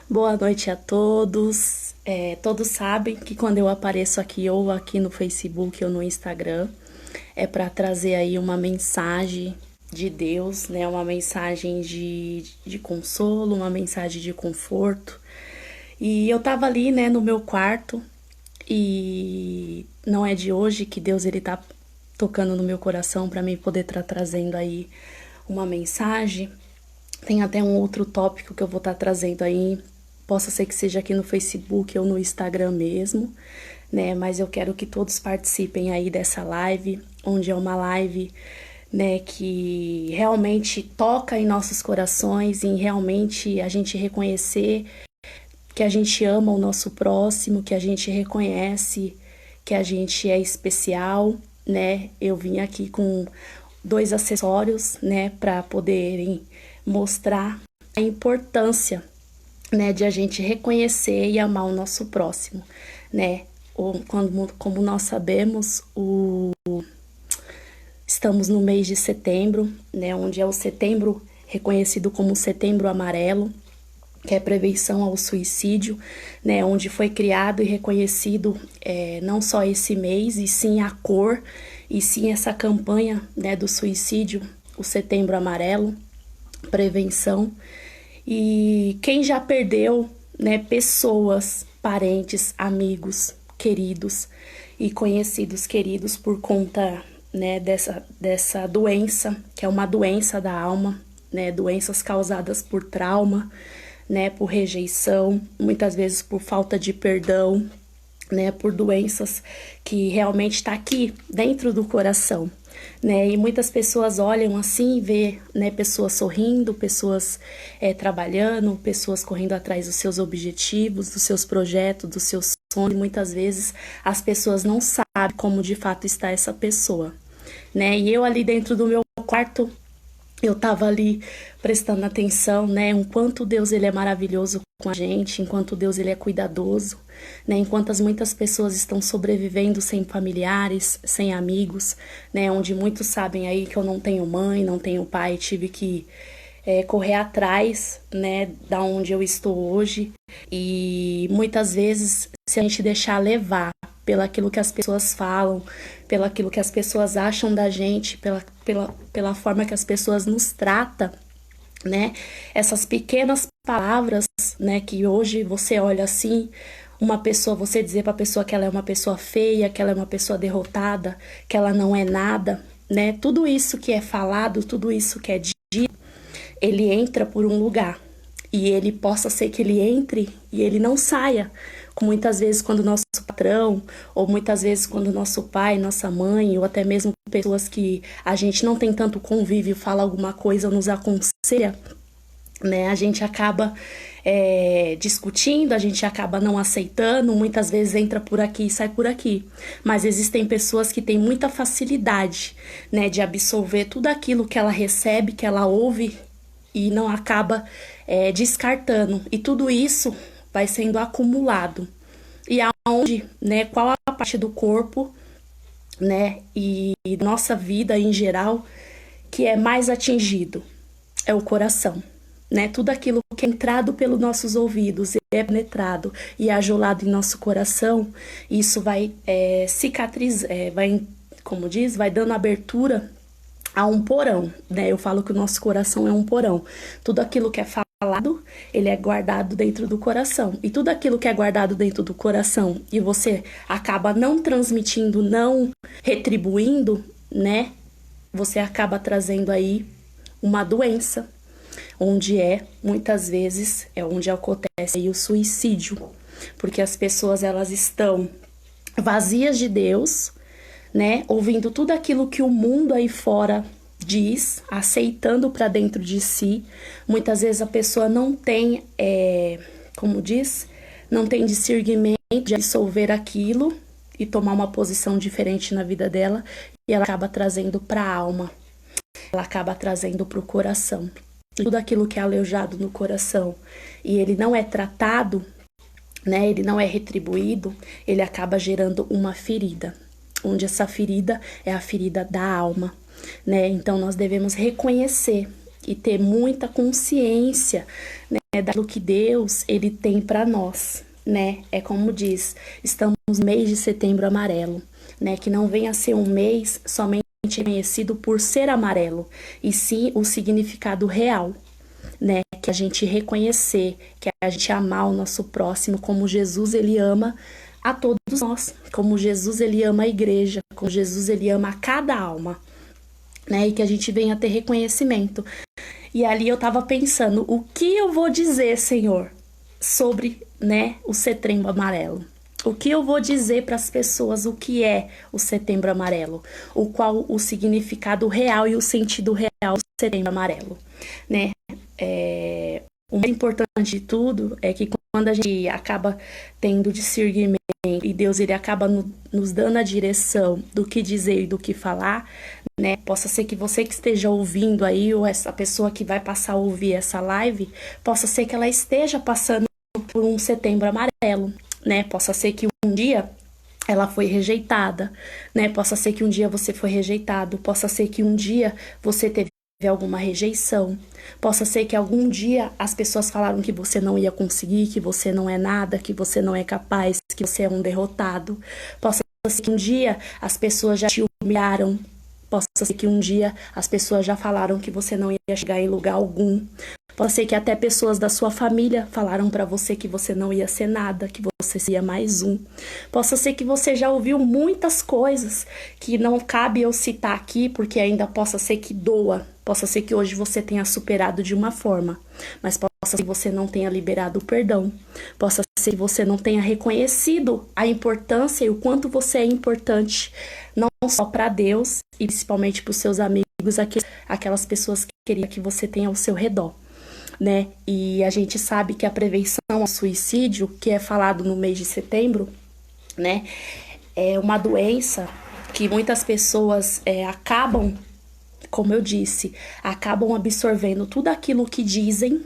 Boa noite a todos. Todos sabem que quando eu apareço aqui, ou aqui no Facebook ou no Instagram, é para trazer aí uma mensagem de Deus, né? Uma mensagem de consolo, uma mensagem de conforto. E eu tava ali, né, no meu quarto, e não é de hoje que Deus ele tá tocando no meu coração para mim poder estar trazendo aí uma mensagem. Tem até um outro tópico que eu vou estar trazendo aí, possa ser que seja aqui no Facebook ou no Instagram mesmo, né? Mas eu quero que todos participem aí dessa live, onde é uma live, né, que realmente toca em nossos corações, em realmente a gente reconhecer que a gente ama o nosso próximo, que a gente reconhece que a gente é especial, né? Eu vim aqui com dois acessórios, né, para poderem mostrar a importância, né, de a gente reconhecer e amar o nosso próximo, né? Como nós sabemos, estamos no mês de setembro, né, onde é o setembro reconhecido como Setembro Amarelo, que é prevenção ao suicídio, né, onde foi criado e reconhecido não só esse mês, e sim a cor, e sim essa campanha, né, do suicídio, o Setembro Amarelo, prevenção. E quem já perdeu, né, pessoas, parentes, amigos, queridos e conhecidos queridos por conta, né, dessa doença, que é uma doença da alma, né, doenças causadas por trauma, né, por rejeição, muitas vezes por falta de perdão, né, por doenças que realmente está aqui dentro do coração, né, e muitas pessoas olham assim e vê, né, pessoas sorrindo, pessoas trabalhando, pessoas correndo atrás dos seus objetivos, dos seus projetos, dos seus sonhos, e muitas vezes as pessoas não sabem como de fato está essa pessoa, né, e eu ali dentro do meu quarto, eu tava ali prestando atenção, né, enquanto Deus ele é maravilhoso com a gente, enquanto Deus ele é cuidadoso, né, enquanto muitas pessoas estão sobrevivendo sem familiares, sem amigos, né, onde muitos sabem aí que eu não tenho mãe, não tenho pai, tive que correr atrás, né, da onde eu estou hoje, e muitas vezes se a gente deixar levar pelaquilo que as pessoas falam, pelaquilo que as pessoas acham da gente, pela forma que as pessoas nos tratam, né? Essas pequenas palavras, né, que hoje você olha assim, uma pessoa, você dizer para a pessoa que ela é uma pessoa feia, que ela é uma pessoa derrotada, que ela não é nada, né? Tudo isso que é falado, tudo isso que é dito, ele entra por um lugar. E ele possa ser que ele entre e ele não saia. Como muitas vezes quando o nosso patrão, ou muitas vezes quando o nosso pai, nossa mãe, ou até mesmo pessoas que a gente não tem tanto convívio, fala alguma coisa ou nos aconselha, né? A gente acaba discutindo, a gente acaba não aceitando, muitas vezes entra por aqui e sai por aqui. Mas existem pessoas que têm muita facilidade, né, de absorver tudo aquilo que ela recebe, que ela ouve, e não acaba descartando. E tudo isso vai sendo acumulado. E aonde, né, qual a parte do corpo, né, e nossa vida em geral que é mais atingido? É o coração, né? Tudo aquilo que é entrado pelos nossos ouvidos, é penetrado e é ajolado em nosso coração, isso vai cicatrizar, vai, como diz, vai dando abertura a um porão, né? Eu falo que o nosso coração é um porão. Tudo aquilo que é falado, ele é guardado dentro do coração. E tudo aquilo que é guardado dentro do coração e você acaba não transmitindo, não retribuindo, né? Você acaba trazendo aí uma doença, onde muitas vezes, é onde acontece aí o suicídio. Porque as pessoas, elas estão vazias de Deus, né, ouvindo tudo aquilo que o mundo aí fora diz, aceitando para dentro de si. Muitas vezes a pessoa não tem, como diz, não tem discernimento de absorver aquilo e tomar uma posição diferente na vida dela, e ela acaba trazendo para a alma, ela acaba trazendo para o coração. Tudo aquilo que é aleijado no coração e ele não é tratado, né, ele não é retribuído, ele acaba gerando uma ferida, onde essa ferida é a ferida da alma, né? Então nós devemos reconhecer e ter muita consciência, né, daquilo que Deus, ele tem para nós, né? É como diz, estamos no mês de Setembro Amarelo, né? Que não venha a ser um mês somente conhecido por ser amarelo, e sim o significado real, né? Que a gente reconhecer, que a gente amar o nosso próximo como Jesus, ele ama a todos nós, como Jesus, ele ama a igreja, como Jesus, ele ama a cada alma, né? E que a gente venha ter reconhecimento. E ali eu tava pensando, o que eu vou dizer, Senhor, sobre, né, o Setembro Amarelo? O que eu vou dizer para as pessoas o que é o Setembro Amarelo? O qual o significado real e o sentido real do Setembro Amarelo, né? O mais importante de tudo é que quando a gente acaba tendo discernimento e Deus, ele acaba nos dando a direção do que dizer e do que falar, né? Possa ser que você que esteja ouvindo aí, ou essa pessoa que vai passar a ouvir essa live, possa ser que ela esteja passando por um Setembro Amarelo, né? Possa ser que um dia ela foi rejeitada, né? Possa ser que um dia você foi rejeitado, possa ser que um dia você teve alguma rejeição, possa ser que algum dia as pessoas falaram que você não ia conseguir, que você não é nada, que você não é capaz, que você é um derrotado, possa ser que um dia as pessoas já te humilharam, possa ser que um dia as pessoas já falaram que você não ia chegar em lugar algum, pode ser que até pessoas da sua família falaram pra você que você não ia ser nada, que você seria mais um. Possa ser que você já ouviu muitas coisas que não cabe eu citar aqui, porque ainda possa ser que doa. Possa ser que hoje você tenha superado de uma forma, mas possa ser que você não tenha liberado o perdão. Possa ser que você não tenha reconhecido a importância e o quanto você é importante, não só para Deus e principalmente para os seus amigos, aquelas pessoas que queriam que você tenha ao seu redor, né? E a gente sabe que a prevenção ao suicídio, que é falado no mês de setembro, né, é uma doença que muitas pessoas acabam, como eu disse, acabam absorvendo tudo aquilo que dizem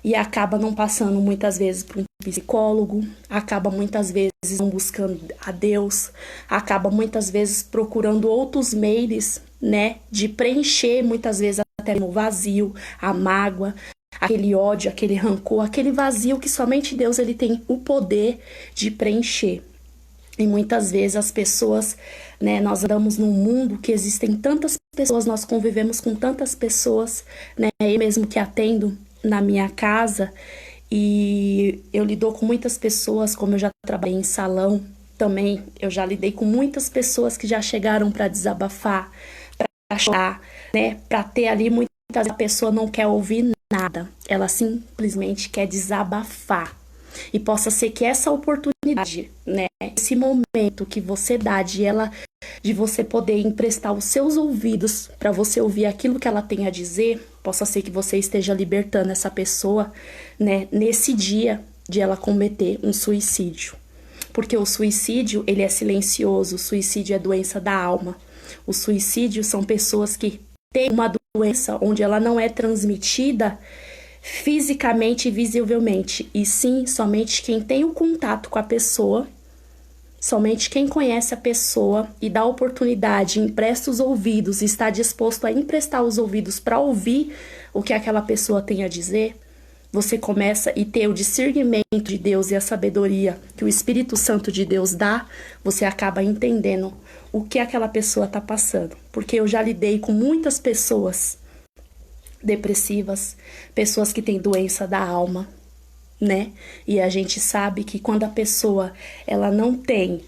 e acaba não passando muitas vezes por um psicólogo, acaba muitas vezes não buscando a Deus, acaba muitas vezes procurando outros meios, né, de preencher muitas vezes até o vazio, a mágoa, aquele ódio, aquele rancor, aquele vazio que somente Deus, ele tem o poder de preencher. E muitas vezes as pessoas, né, nós andamos num mundo que existem tantas pessoas, nós convivemos com tantas pessoas, né, eu mesmo que atendo na minha casa, e eu lido com muitas pessoas, como eu já trabalhei em salão também, eu já lidei com muitas pessoas que já chegaram para desabafar, para chorar, né, para ter ali muitas vezes a pessoa não quer ouvir nada, ela simplesmente quer desabafar. E possa ser que essa oportunidade, né, esse momento que você dá de você poder emprestar os seus ouvidos para você ouvir aquilo que ela tem a dizer, possa ser que você esteja libertando essa pessoa, né, nesse dia de ela cometer um suicídio. Porque o suicídio, ele é silencioso, o suicídio é doença da alma. O suicídio são pessoas que têm uma doença onde ela não é transmitida fisicamente e visivelmente, e sim somente quem tem o contato com a pessoa, somente quem conhece a pessoa e dá oportunidade, empresta os ouvidos e está disposto a emprestar os ouvidos para ouvir o que aquela pessoa tem a dizer, você começa e ter o discernimento de Deus e a sabedoria que o Espírito Santo de Deus dá, você acaba entendendo o que aquela pessoa está passando. Porque eu já lidei com muitas pessoas depressivas, pessoas que têm doença da alma, né? E a gente sabe que quando a pessoa ela não tem,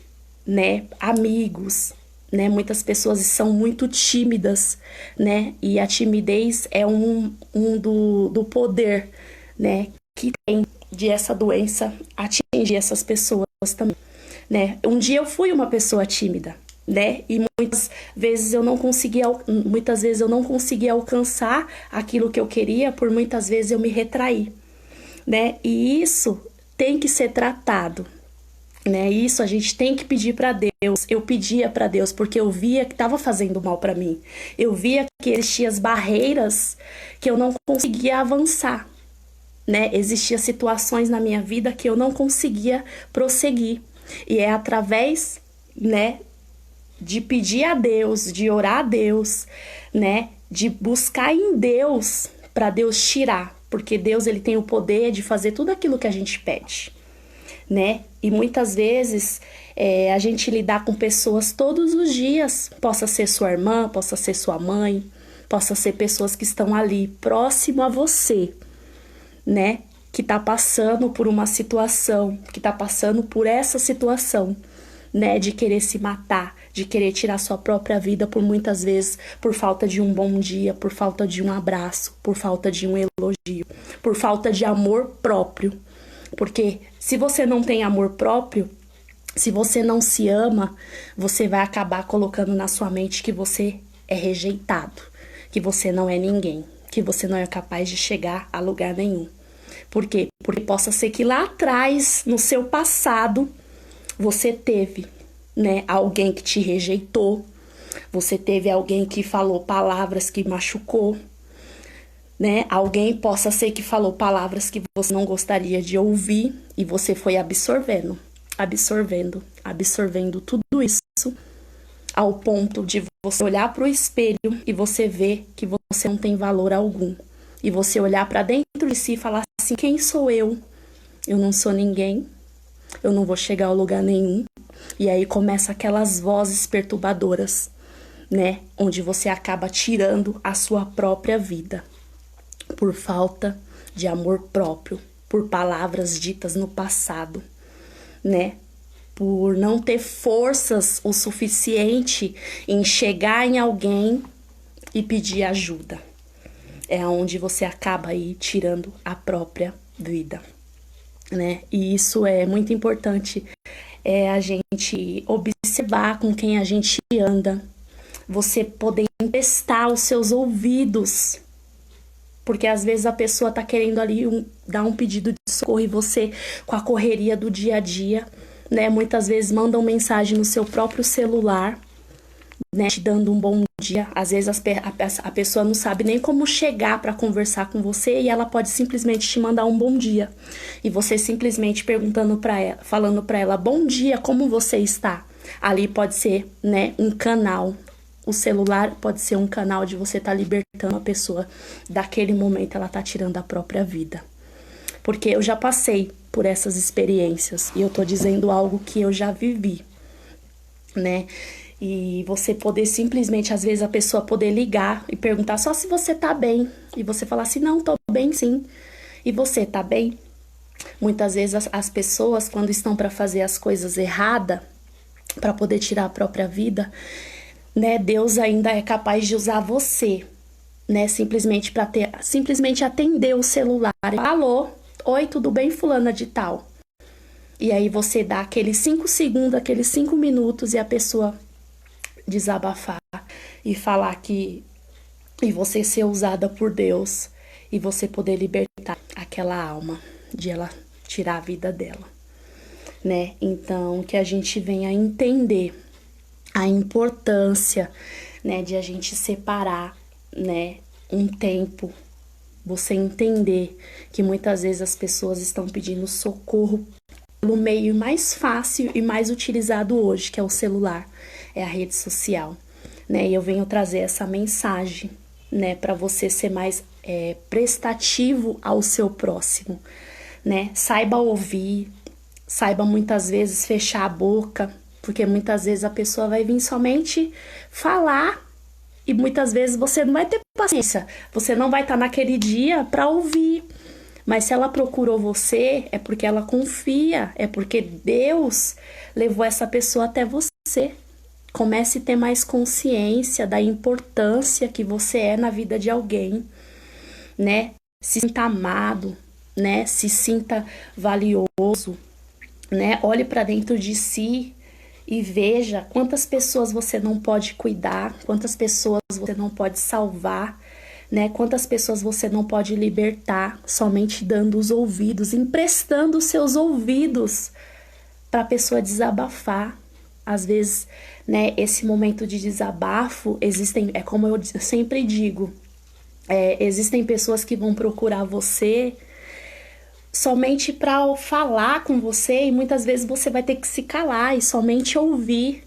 né, amigos, né? Muitas pessoas são muito tímidas, né? E a timidez é do poder, né, que tem de essa doença atingir essas pessoas também, né? Um dia eu fui uma pessoa tímida, né? E muitas vezes eu não conseguia alcançar aquilo que eu queria, por muitas vezes eu me retraí, né? E isso tem que ser tratado, né? Isso a gente tem que pedir para Deus. Eu pedia para Deus porque eu via que estava fazendo mal para mim. Eu via que existiam as barreiras que eu não conseguia avançar, né? Existiam situações na minha vida que eu não conseguia prosseguir. E é através, né, de pedir a Deus, de orar a Deus, né, de buscar em Deus para Deus tirar, porque Deus ele tem o poder de fazer tudo aquilo que a gente pede, né? E muitas vezes a gente lidar com pessoas todos os dias, possa ser sua irmã, possa ser sua mãe, possa ser pessoas que estão ali próximo a você, né? Que tá passando por uma situação, que tá passando por essa situação, né? De querer se matar, de querer tirar sua própria vida por muitas vezes por falta de um bom dia, por falta de um abraço, por falta de um elogio, por falta de amor próprio. Porque se você não tem amor próprio, se você não se ama, você vai acabar colocando na sua mente que você é rejeitado, que você não é ninguém, que você não é capaz de chegar a lugar nenhum. Por quê? Porque possa ser que lá atrás, no seu passado, você teve, né, alguém que te rejeitou, você teve alguém que falou palavras que machucou, né? Alguém possa ser que falou palavras que você não gostaria de ouvir e você foi absorvendo tudo isso ao ponto de você olhar para o espelho e você ver que você não tem valor algum. E você olhar para dentro de si e falar assim, quem sou eu? Eu não sou ninguém, eu não vou chegar a lugar nenhum. E aí começa aquelas vozes perturbadoras, né? Onde você acaba tirando a sua própria vida. Por falta de amor próprio, por palavras ditas no passado, né? Por não ter forças o suficiente em chegar em alguém e pedir ajuda. É onde você acaba aí tirando a própria vida, né? E isso é muito importante, a gente observar com quem a gente anda, você poder emprestar os seus ouvidos, porque às vezes a pessoa tá querendo ali dar um pedido de socorro e você, com a correria do dia a dia, né, muitas vezes mandam mensagem no seu próprio celular, né, te dando um bom dia. Às vezes a pessoa não sabe nem como chegar para conversar com você e ela pode simplesmente te mandar um bom dia. E você simplesmente perguntando para ela, falando para ela, bom dia, como você está? Ali pode ser, né, um canal. O celular pode ser um canal de você estar libertando a pessoa daquele momento, ela tá tirando a própria vida. Porque eu já passei por essas experiências e eu tô dizendo algo que eu já vivi, né? E você poder simplesmente, às vezes a pessoa poder ligar e perguntar só se você tá bem. E você falar assim, não, tô bem sim. E você tá bem? Muitas vezes as pessoas, quando estão para fazer as coisas erradas, para poder tirar a própria vida, né, Deus ainda é capaz de usar você, né, simplesmente atender o celular. Alô, oi, tudo bem, fulana de tal? E aí você dá aqueles 5 segundos, aqueles 5 minutos e a pessoa desabafar e falar que e você ser usada por Deus e você poder libertar aquela alma de ela tirar a vida dela, né? Então que a gente venha entender a importância, né, de a gente separar, né, um tempo, você entender que muitas vezes as pessoas estão pedindo socorro pelo meio mais fácil e mais utilizado hoje, que é o celular, é a rede social, né, e eu venho trazer essa mensagem, né, para você ser mais prestativo ao seu próximo, né, saiba ouvir, saiba muitas vezes fechar a boca, porque muitas vezes a pessoa vai vir somente falar e muitas vezes você não vai ter paciência. Você não vai estar naquele dia para ouvir. Mas se ela procurou você, é porque ela confia. É porque Deus levou essa pessoa até você. Comece a ter mais consciência da importância que você é na vida de alguém, né? Se sinta amado, né? Se sinta valioso, né? Olhe para dentro de si e veja quantas pessoas você não pode cuidar, quantas pessoas você não pode salvar, né? Quantas pessoas você não pode libertar somente dando os ouvidos, emprestando os seus ouvidos para a pessoa desabafar. Às vezes, né, esse momento de desabafo, é como eu sempre digo, existem pessoas que vão procurar você somente para falar com você e muitas vezes você vai ter que se calar e somente ouvir.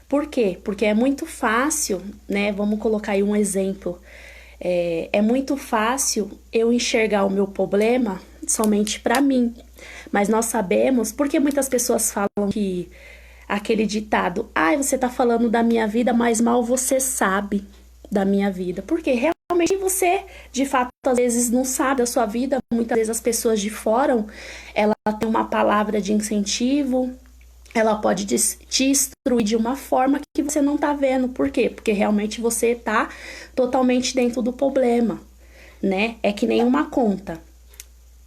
Por quê? Porque é muito fácil, né? Vamos colocar aí um exemplo. É muito fácil eu enxergar o meu problema somente para mim, mas nós sabemos, porque muitas pessoas falam que aquele ditado, ai, você tá falando da minha vida, mas mal você sabe da minha vida, porque realmente você, de fato, às vezes não sabe da sua vida, muitas vezes as pessoas de fora, ela tem uma palavra de incentivo, ela pode te instruir de uma forma que você não tá vendo. Por quê? Porque realmente você tá totalmente dentro do problema, né? É que nem uma conta.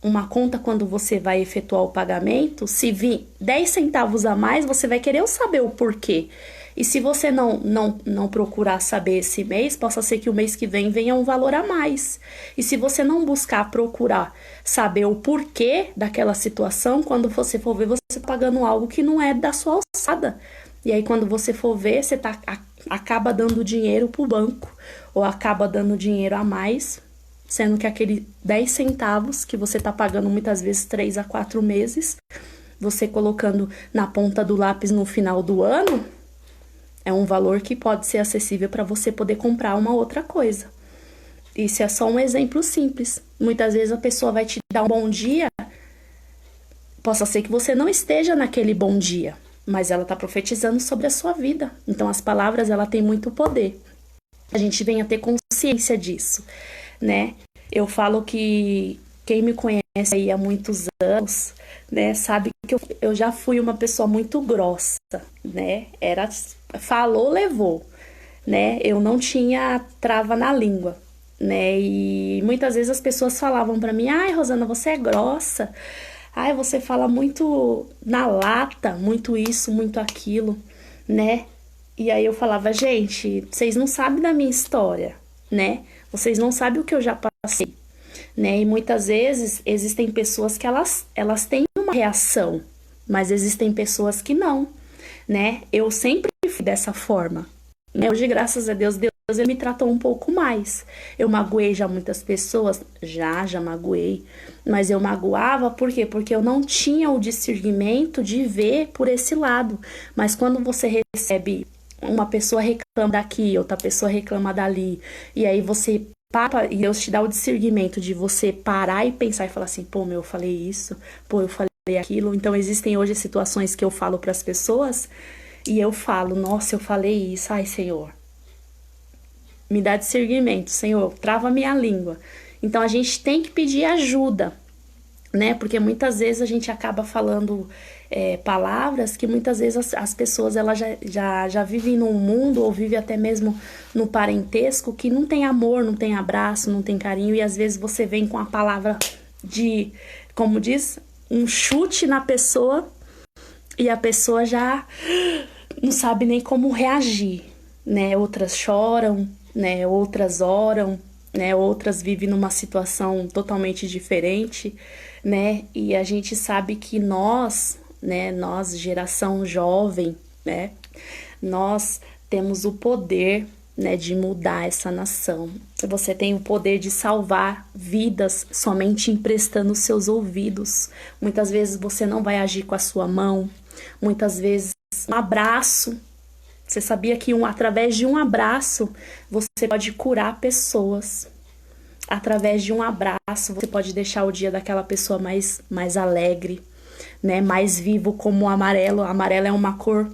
Uma conta, quando você vai efetuar o pagamento, se vir 10 centavos a mais, você vai querer saber o porquê. E se você não procurar saber esse mês, possa ser que o mês que vem venha um valor a mais. E se você não buscar procurar saber o porquê daquela situação, quando você for ver, você está pagando algo que não é da sua alçada. E aí, quando você for ver, você acaba dando dinheiro para o banco, ou acaba dando dinheiro a mais, sendo que aquele 10 centavos que você está pagando muitas vezes 3 a 4 meses, você colocando na ponta do lápis no final do ano, é um valor que pode ser acessível para você poder comprar uma outra coisa. Isso é só um exemplo simples. Muitas vezes a pessoa vai te dar um bom dia, possa ser que você não esteja naquele bom dia, mas ela está profetizando sobre a sua vida. Então as palavras, ela tem muito poder. A gente vem a ter consciência disso, né? Eu falo que quem me conhece aí há muitos anos, né, sabe que eu já fui uma pessoa muito grossa, né? Falou, levou, né? Eu não tinha trava na língua, né? E muitas vezes as pessoas falavam pra mim: "Ai, Rosana, você é grossa. Ai, você fala muito na lata, muito isso, muito aquilo", né? E aí eu falava: "Gente, vocês não sabem da minha história, né? Vocês não sabem o que eu já passei", né? E muitas vezes existem pessoas que elas têm uma reação, mas existem pessoas que não, né? Eu sempre fui dessa forma, né? Hoje, graças a Deus, ele me tratou um pouco mais. Eu magoei já muitas pessoas, já magoei, mas eu magoava por quê? Porque eu não tinha o discernimento de ver por esse lado. Mas quando você recebe uma pessoa reclama daqui, outra pessoa reclama dali, e aí você e Deus te dá o discernimento de você parar e pensar e falar assim: pô, eu falei isso, pô, eu falei aquilo. Então existem hoje situações que eu falo para as pessoas e eu falo: nossa, eu falei isso, ai, Senhor, me dá discernimento, Senhor, trava minha língua. Então a gente tem que pedir ajuda, né? Porque muitas vezes a gente acaba falando palavras que muitas vezes as pessoas elas já vivem num mundo, ou vivem até mesmo no parentesco, que não tem amor, não tem abraço, não tem carinho, e às vezes você vem com a palavra de, como diz, um chute na pessoa, e a pessoa já não sabe nem como reagir, né? Outras choram, né? Outras oram, né? Outras vivem numa situação totalmente diferente, né? E a gente sabe que nós, né? Nós, geração jovem, né? Nós temos o poder, né, de mudar essa nação. Você tem o poder de salvar vidas somente emprestando seus ouvidos. Muitas vezes você não vai agir com a sua mão. Muitas vezes um abraço. Você sabia que através de um abraço você pode curar pessoas. Através de um abraço você pode deixar o dia daquela pessoa mais alegre, né? Mais vivo, como o amarelo. O amarelo é uma cor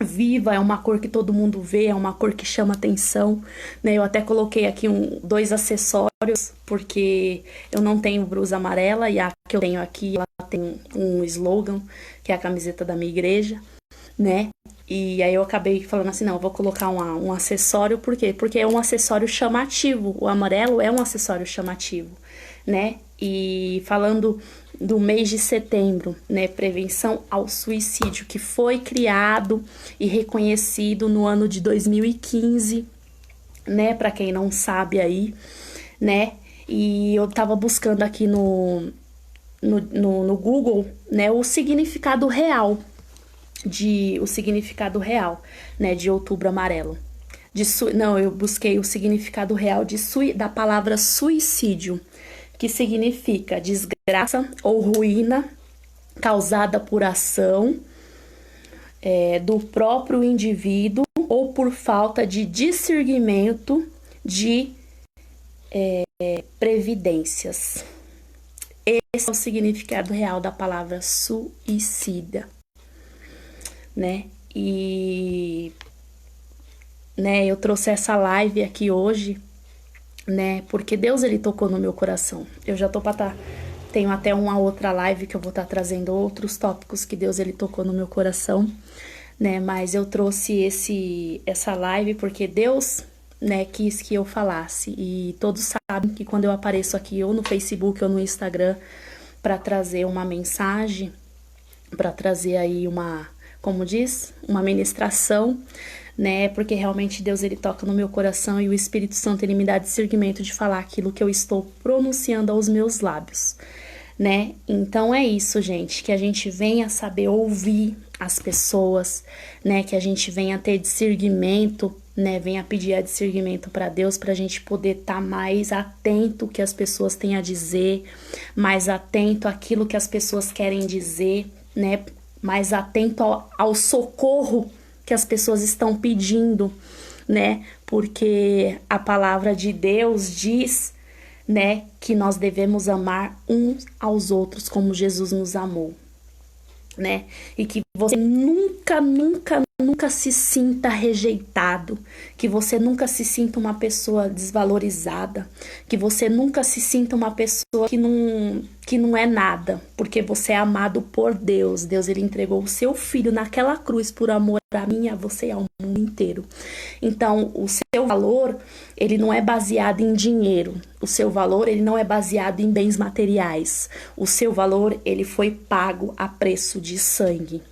viva, é uma cor que todo mundo vê, é uma cor que chama atenção, né? Eu até coloquei aqui 2 acessórios, porque eu não tenho blusa amarela, e a que eu tenho aqui, ela tem um slogan, que é a camiseta da minha igreja, né? E aí eu acabei falando assim: não, eu vou colocar um acessório. Por quê? Porque é um acessório chamativo. O amarelo é um acessório chamativo, né? E falando do mês de setembro, né, prevenção ao suicídio, que foi criado e reconhecido no ano de 2015, né, para quem não sabe aí, né, e eu tava buscando aqui no Google, né, o significado real, né, de Outubro Amarelo. Eu busquei o significado real da palavra suicídio, que significa desgraça ou ruína causada por ação do próprio indivíduo ou por falta de discernimento de previdências. Esse é o significado real da palavra suicida, né? E, né, eu trouxe essa live aqui hoje, né, porque Deus, ele tocou no meu coração. Eu já tô pra tenho até uma outra live que eu vou estar trazendo outros tópicos que Deus, ele tocou no meu coração, né, mas eu trouxe essa live porque Deus, né, quis que eu falasse. E todos sabem que quando eu apareço aqui ou no Facebook ou no Instagram para trazer uma mensagem, para trazer aí como diz, uma ministração, né? Porque realmente Deus, ele toca no meu coração e o Espírito Santo, ele me dá discernimento de falar aquilo que eu estou pronunciando aos meus lábios, né? Então é isso, gente, que a gente venha saber ouvir as pessoas, né? Que a gente venha ter discernimento, né? Venha pedir discernimento para Deus, pra gente poder estar mais atento ao que as pessoas têm a dizer, mais atento àquilo que as pessoas querem dizer, né? Mais atento ao socorro que as pessoas estão pedindo, né? Porque a palavra de Deus diz, né, que nós devemos amar uns aos outros como Jesus nos amou, né? E que você nunca se sinta rejeitado, que você nunca se sinta uma pessoa desvalorizada, que você nunca se sinta uma pessoa que não é nada, porque você é amado por Deus. Deus, ele entregou o seu filho naquela cruz por amor a mim e a você e ao mundo inteiro. Então, o seu valor, ele não é baseado em dinheiro. O seu valor, ele não é baseado em bens materiais. O seu valor, ele foi pago a preço de sangue.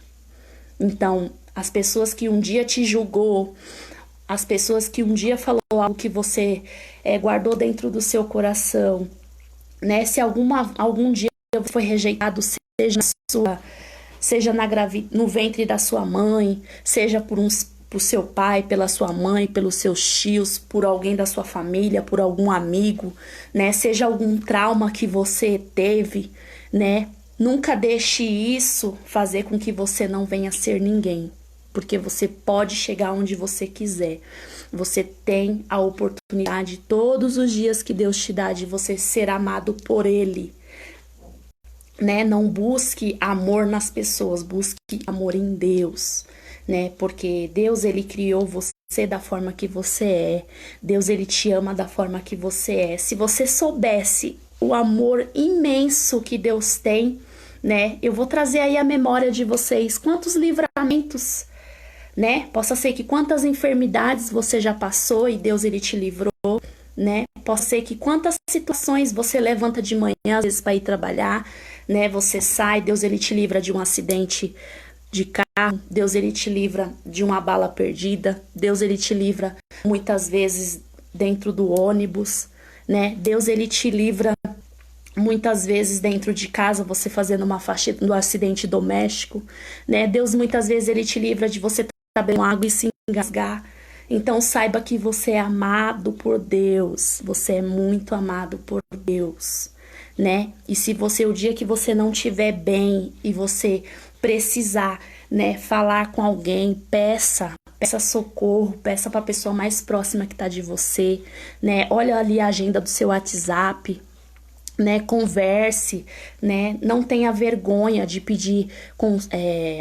Então, as pessoas que um dia te julgou, as pessoas que um dia falou algo que você guardou dentro do seu coração, né? Se algum dia foi rejeitado, seja no ventre da sua mãe, seja por seu pai, pela sua mãe, pelos seus tios, por alguém da sua família, por algum amigo, né? Seja algum trauma que você teve, né? Nunca deixe isso fazer com que você não venha a ser ninguém, porque você pode chegar onde você quiser. Você tem a oportunidade todos os dias que Deus te dá de você ser amado por Ele, né? Não busque amor nas pessoas, busque amor em Deus, né? Porque Deus, ele criou você da forma que você é. Deus, ele te ama da forma que você é. Se você soubesse o amor imenso que Deus tem, né? Eu vou trazer aí a memória de vocês. Quantos livramentos, né? Possa ser que quantas enfermidades você já passou e Deus, ele te livrou, né? Possa ser que quantas situações você levanta de manhã, às vezes, para ir trabalhar, né? Você sai, Deus, ele te livra de um acidente de carro, Deus, ele te livra de uma bala perdida, Deus, ele te livra muitas vezes dentro do ônibus, né? Deus, ele te livra muitas vezes dentro de casa, você fazendo uma faixa do acidente doméstico, né? Deus, muitas vezes, ele te livra de você estar bebendo água e se engasgar. Então, saiba que você é amado por Deus, você é muito amado por Deus, né? E se você, o dia que você não estiver bem e você precisar, né, falar com alguém, peça socorro, peça para a pessoa mais próxima que tá de você, né? Olha ali a agenda do seu WhatsApp, né, converse, né, não tenha vergonha de pedir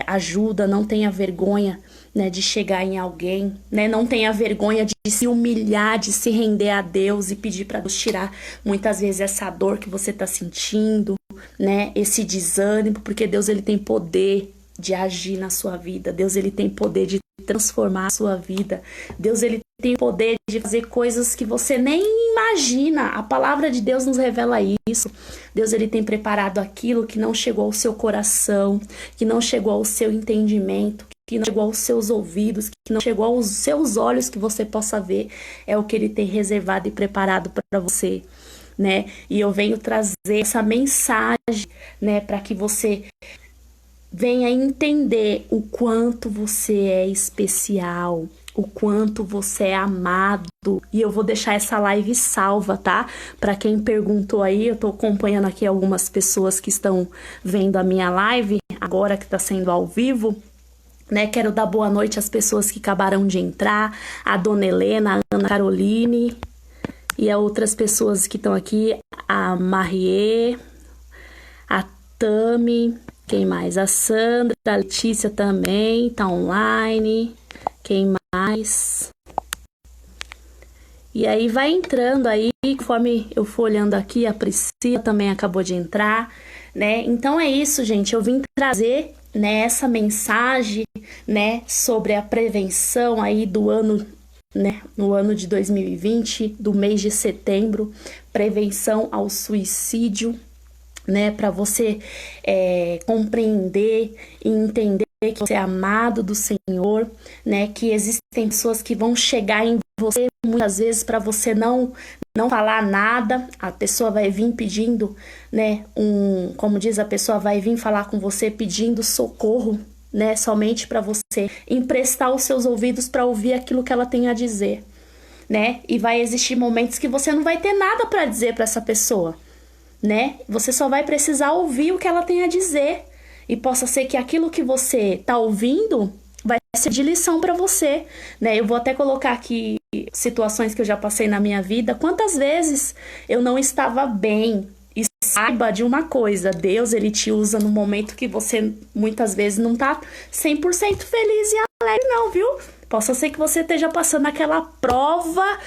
ajuda, não tenha vergonha, né, de chegar em alguém, né, não tenha vergonha de se humilhar, de se render a Deus e pedir para Deus tirar muitas vezes essa dor que você tá sentindo, né, esse desânimo, porque Deus, ele tem poder de agir na sua vida, Deus, ele tem poder de transformar a sua vida, Deus, ele tem o poder de fazer coisas que você nem imagina. A palavra de Deus nos revela isso. Deus, ele tem preparado aquilo que não chegou ao seu coração, que não chegou ao seu entendimento, que não chegou aos seus ouvidos, que não chegou aos seus olhos que você possa ver. É o que ele tem reservado e preparado para você, né? E eu venho trazer essa mensagem, né, para que você venha entender o quanto você é especial, o quanto você é amado. E eu vou deixar essa live salva, tá? Para quem perguntou aí, eu tô acompanhando aqui algumas pessoas que estão vendo a minha live, agora que tá sendo ao vivo, né? Quero dar boa noite às pessoas que acabaram de entrar, a Dona Helena, a Ana Caroline, E as outras pessoas que estão aqui, a Marie, a Tami, quem mais? A Sandra, a Letícia também, tá online. Quem mais? E aí vai entrando aí, conforme eu for olhando aqui, a Priscila também acabou de entrar, né? Então é isso, gente, eu vim trazer, né, essa mensagem, né, sobre a prevenção aí do ano, né, no ano de 2020, do mês de setembro, prevenção ao suicídio, né, para você compreender e entender que você é amado do Senhor, né, que existem pessoas que vão chegar em você muitas vezes para você não falar nada, a pessoa vai vir pedindo, né, como diz, a pessoa vai vir falar com você pedindo socorro, né, somente para você emprestar os seus ouvidos para ouvir aquilo que ela tem a dizer, né, e vai existir momentos que você não vai ter nada para dizer para essa pessoa, né, você só vai precisar ouvir o que ela tem a dizer, e possa ser que aquilo que você tá ouvindo vai ser de lição para você, né? Eu vou até colocar aqui situações que eu já passei na minha vida. Quantas vezes eu não estava bem? E saiba de uma coisa, Deus, ele te usa no momento que você muitas vezes não tá 100% feliz e alegre não, viu? Possa ser que você esteja passando aquela prova,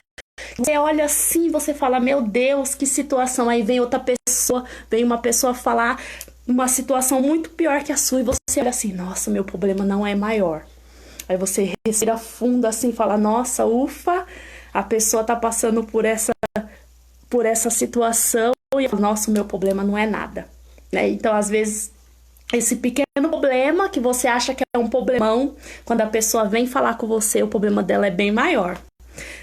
você olha assim, você fala, meu Deus, que situação. Aí vem outra pessoa, vem uma pessoa falar uma situação muito pior que a sua e você olha assim, nossa, meu problema não é maior. Aí você respira fundo assim, fala, nossa, ufa, a pessoa tá passando por essa situação e, nossa, o meu problema não é nada, né? Então, às vezes, esse pequeno problema que você acha que é um problemão, quando a pessoa vem falar com você, o problema dela é bem maior,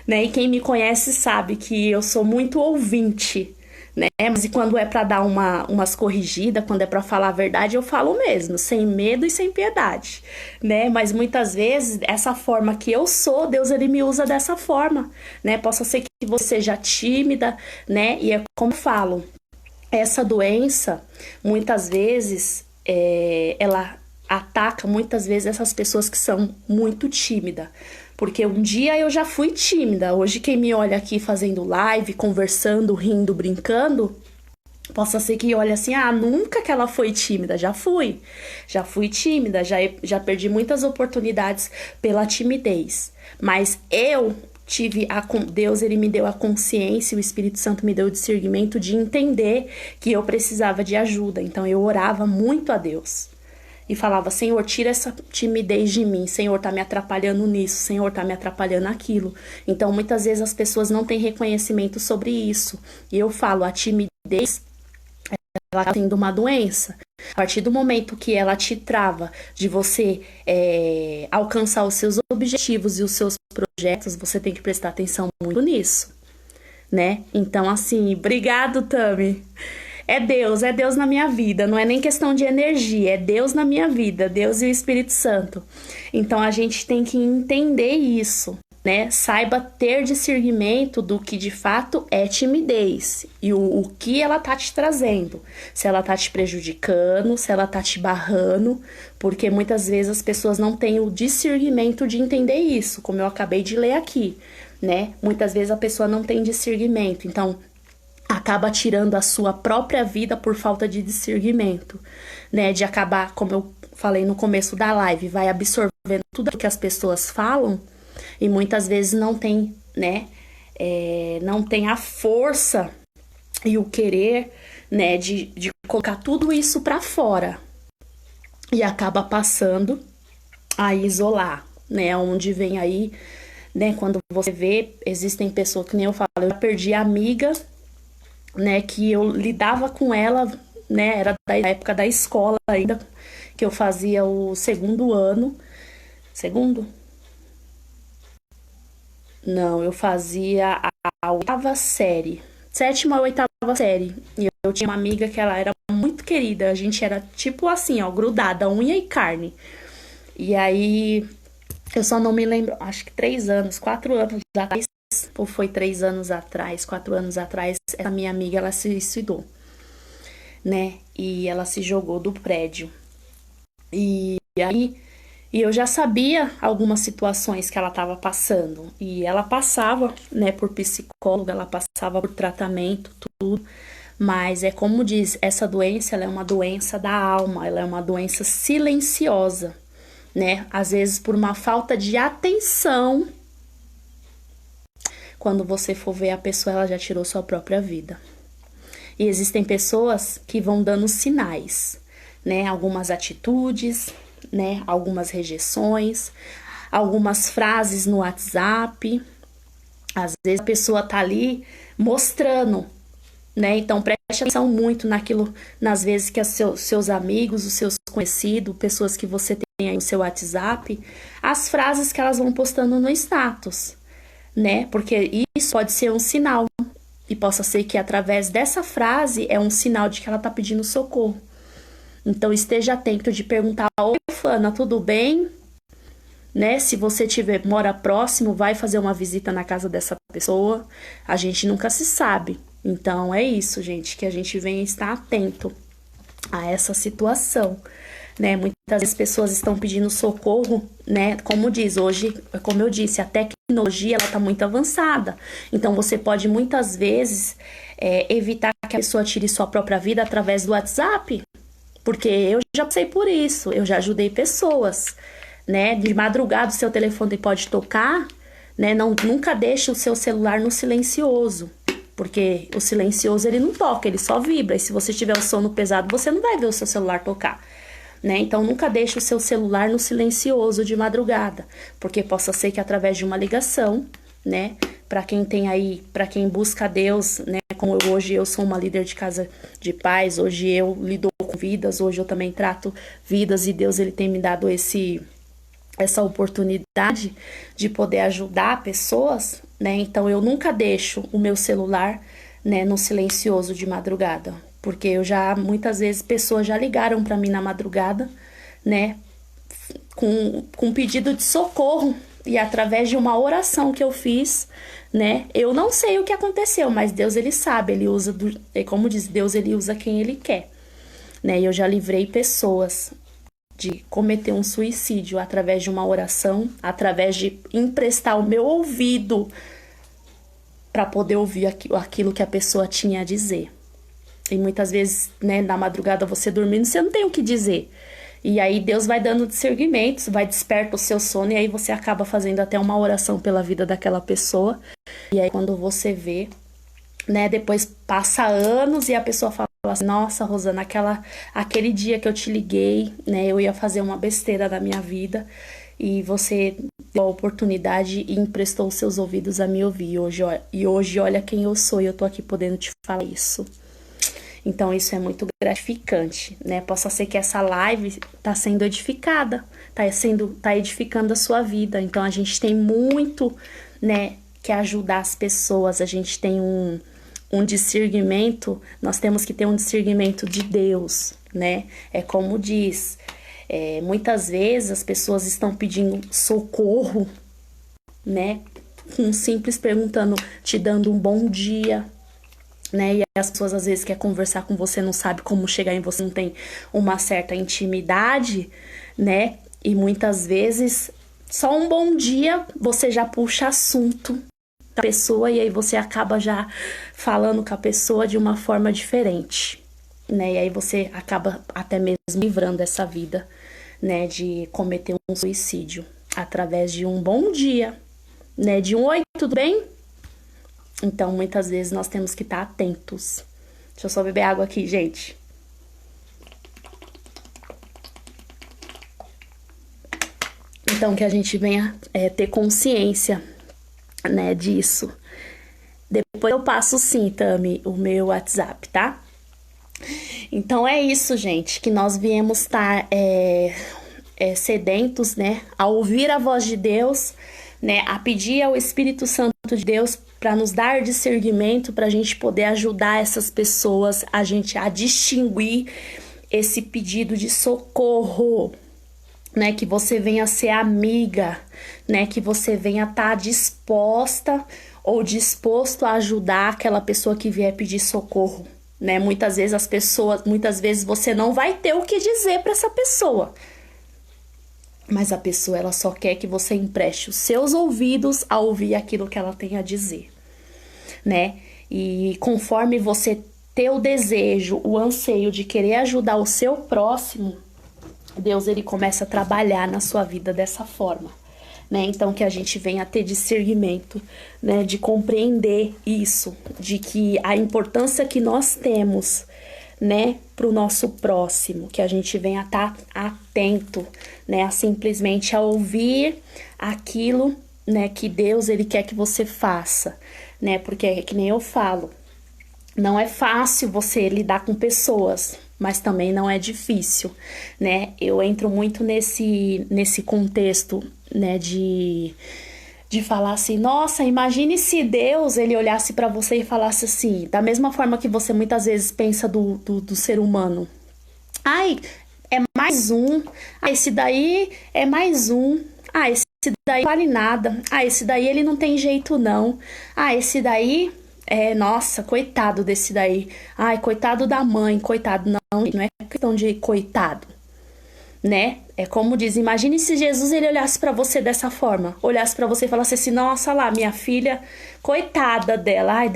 né? E quem me conhece sabe que eu sou muito ouvinte, né? Mas e quando é para dar umas corrigidas, quando é para falar a verdade, eu falo mesmo, sem medo e sem piedade, né? Mas muitas vezes, essa forma que eu sou, Deus, ele me usa dessa forma, né? Possa ser que você seja tímida, né? E é como eu falo, essa doença, muitas vezes, ela ataca, muitas vezes, essas pessoas que são muito tímidas. Porque um dia eu já fui tímida. Hoje quem me olha aqui fazendo live, conversando, rindo, brincando, possa ser que olhe assim, nunca que ela foi tímida. Já fui tímida, já perdi muitas oportunidades pela timidez. Mas eu tive Deus, ele me deu a consciência, o Espírito Santo me deu o discernimento de entender que eu precisava de ajuda. Então eu orava muito a Deus. E falava, Senhor, tira essa timidez de mim. Senhor, tá me atrapalhando nisso. Senhor, tá me atrapalhando naquilo. Então, muitas vezes as pessoas não têm reconhecimento sobre isso. E eu falo, a timidez, ela tá sendo uma doença. A partir do momento que ela te trava de você alcançar os seus objetivos e os seus projetos, você tem que prestar atenção muito nisso, né? Então, assim, obrigado, Tami. É Deus na minha vida, não é nem questão de energia, é Deus na minha vida, Deus e o Espírito Santo. Então a gente tem que entender isso, né? Saiba ter discernimento do que de fato é timidez e o que ela tá te trazendo. Se ela tá te prejudicando, se ela tá te barrando, porque muitas vezes as pessoas não têm o discernimento de entender isso, como eu acabei de ler aqui, né? Muitas vezes a pessoa não tem discernimento, então acaba tirando a sua própria vida por falta de discernimento, né? De acabar, como eu falei no começo da live, vai absorvendo tudo que as pessoas falam e muitas vezes não tem, né? Não tem a força e o querer, né? De colocar tudo isso pra fora e acaba passando a isolar, né? Onde vem aí, né? Quando você vê, existem pessoas que nem eu falo, eu já perdi amiga, né, que eu lidava com ela, né, era da época da escola ainda, que eu fazia o segundo ano, não, eu fazia a oitava série, sétima ou oitava série, e eu tinha uma amiga que ela era muito querida, a gente era tipo assim, ó, grudada, unha e carne, e aí, eu só não me lembro, acho que 4 anos atrás, ou foi 3 anos atrás, 4 anos atrás, essa minha amiga, ela se suicidou, né? E ela se jogou do prédio. E aí, E eu já sabia algumas situações que ela estava passando. E ela passava, né, por psicóloga, ela passava por tratamento, tudo. Mas é como diz, essa doença, ela é uma doença da alma, ela é uma doença silenciosa, né? Às vezes por uma falta de atenção, quando você for ver a pessoa, ela já tirou sua própria vida. E existem pessoas que vão dando sinais, né? Algumas atitudes, né? Algumas rejeições, algumas frases no WhatsApp. Às vezes a pessoa tá ali mostrando, né? Então preste atenção muito naquilo, nas vezes que seus amigos, os seus conhecidos, pessoas que você tem aí no seu WhatsApp, as frases que elas vão postando no status, né? Porque isso pode ser um sinal. E possa ser que através dessa frase é um sinal de que ela tá pedindo socorro. Então esteja atento de perguntar: oi, fulana, tudo bem? Né? Se você mora próximo, vai fazer uma visita na casa dessa pessoa. A gente nunca se sabe. Então é isso, gente, que a gente venha estar atento a essa situação, né? Muitas vezes pessoas estão pedindo socorro, né? Como diz hoje, como eu disse, a tecnologia ela tá muito avançada. Então você pode muitas vezes evitar que a pessoa tire sua própria vida através do WhatsApp, porque eu já passei por isso, eu já ajudei pessoas, né? De madrugada o seu telefone pode tocar, né? Nunca deixe o seu celular no silencioso. Porque o silencioso ele não toca, ele só vibra. E se você tiver o sono pesado, você não vai ver o seu celular tocar, né? Então nunca deixe o seu celular no silencioso de madrugada, porque possa ser que através de uma ligação, né? Para quem tem aí, para quem busca Deus, né? Como hoje eu sou uma líder de casa de paz, hoje eu lido com vidas, hoje eu também trato vidas e Deus ele tem me dado essa oportunidade de poder ajudar pessoas, né? Então eu nunca deixo o meu celular, né, no silencioso de madrugada, porque muitas vezes pessoas já ligaram para mim na madrugada, né, com pedido de socorro, e através de uma oração que eu fiz, né, eu não sei o que aconteceu, mas Deus ele sabe, ele usa, como diz, Deus ele usa quem ele quer, né? E eu já livrei pessoas de cometer um suicídio através de uma oração, através de emprestar o meu ouvido para poder ouvir aquilo que a pessoa tinha a dizer. E muitas vezes, né, na madrugada você dormindo, você não tem o que dizer. E aí Deus vai dando discernimentos, vai desperta o seu sono e aí você acaba fazendo até uma oração pela vida daquela pessoa. E aí quando você vê, né, depois passa anos e a pessoa fala assim: nossa, Rosana, aquele dia que eu te liguei, né, eu ia fazer uma besteira da minha vida e você deu a oportunidade e emprestou os seus ouvidos a me ouvir. E hoje olha quem eu sou e eu tô aqui podendo te falar isso. Então isso é muito gratificante, né? Possa ser que essa live tá sendo edificada, tá edificando a sua vida. Então a gente tem muito, né, que ajudar as pessoas. A gente tem um discernimento, nós temos que ter um discernimento de Deus, né? É como diz, muitas vezes as pessoas estão pedindo socorro, né? Com simples perguntando, te dando um bom dia, né? E as pessoas às vezes querem conversar com você, não sabe como chegar em você, não tem uma certa intimidade, né? E muitas vezes só um bom dia você já puxa assunto da pessoa e aí você acaba já falando com a pessoa de uma forma diferente, né? E aí você acaba até mesmo livrando essa vida, né, de cometer um suicídio através de um bom dia, né? De um oi, tudo bem? Então, muitas vezes nós temos que estar atentos. Deixa eu só beber água aqui, gente. Então, que a gente venha ter consciência, né, disso. Depois eu passo sim, Tami, o meu WhatsApp, tá? Então é isso, gente, que nós viemos estar sedentos, né, a ouvir a voz de Deus, né, a pedir ao Espírito Santo de Deus para nos dar discernimento, para a gente poder ajudar essas pessoas, a gente a distinguir esse pedido de socorro, né, que você venha ser amiga, né, que você venha estar disposta ou disposto a ajudar aquela pessoa que vier pedir socorro, né? Muitas vezes você não vai ter o que dizer para essa pessoa, mas a pessoa ela só quer que você empreste os seus ouvidos a ouvir aquilo que ela tem a dizer, né? E conforme você ter o desejo, o anseio de querer ajudar o seu próximo, Deus ele começa a trabalhar na sua vida dessa forma, né? Então que a gente venha a ter discernimento, né? De compreender isso, de que a importância que nós temos, né, para o nosso próximo, que a gente venha a estar atento, né, a simplesmente a ouvir aquilo, né, que Deus ele quer que você faça, né? Porque é que nem eu falo, não é fácil você lidar com pessoas, mas também não é difícil, né? Eu entro muito nesse contexto, né, de falar assim, nossa, imagine se Deus ele olhasse para você e falasse assim, da mesma forma que você muitas vezes pensa do ser humano. Ai, é mais um. Ah, esse daí é mais um. Ah, esse daí não vale nada. Ah, esse daí ele não tem jeito não. Ah, esse daí nossa, coitado desse daí. Ai, coitado da mãe, coitado. Não é questão de coitado, né? É como diz, imagine se Jesus ele olhasse pra você dessa forma, olhasse pra você e falasse assim, nossa lá, minha filha, coitada dela, ai,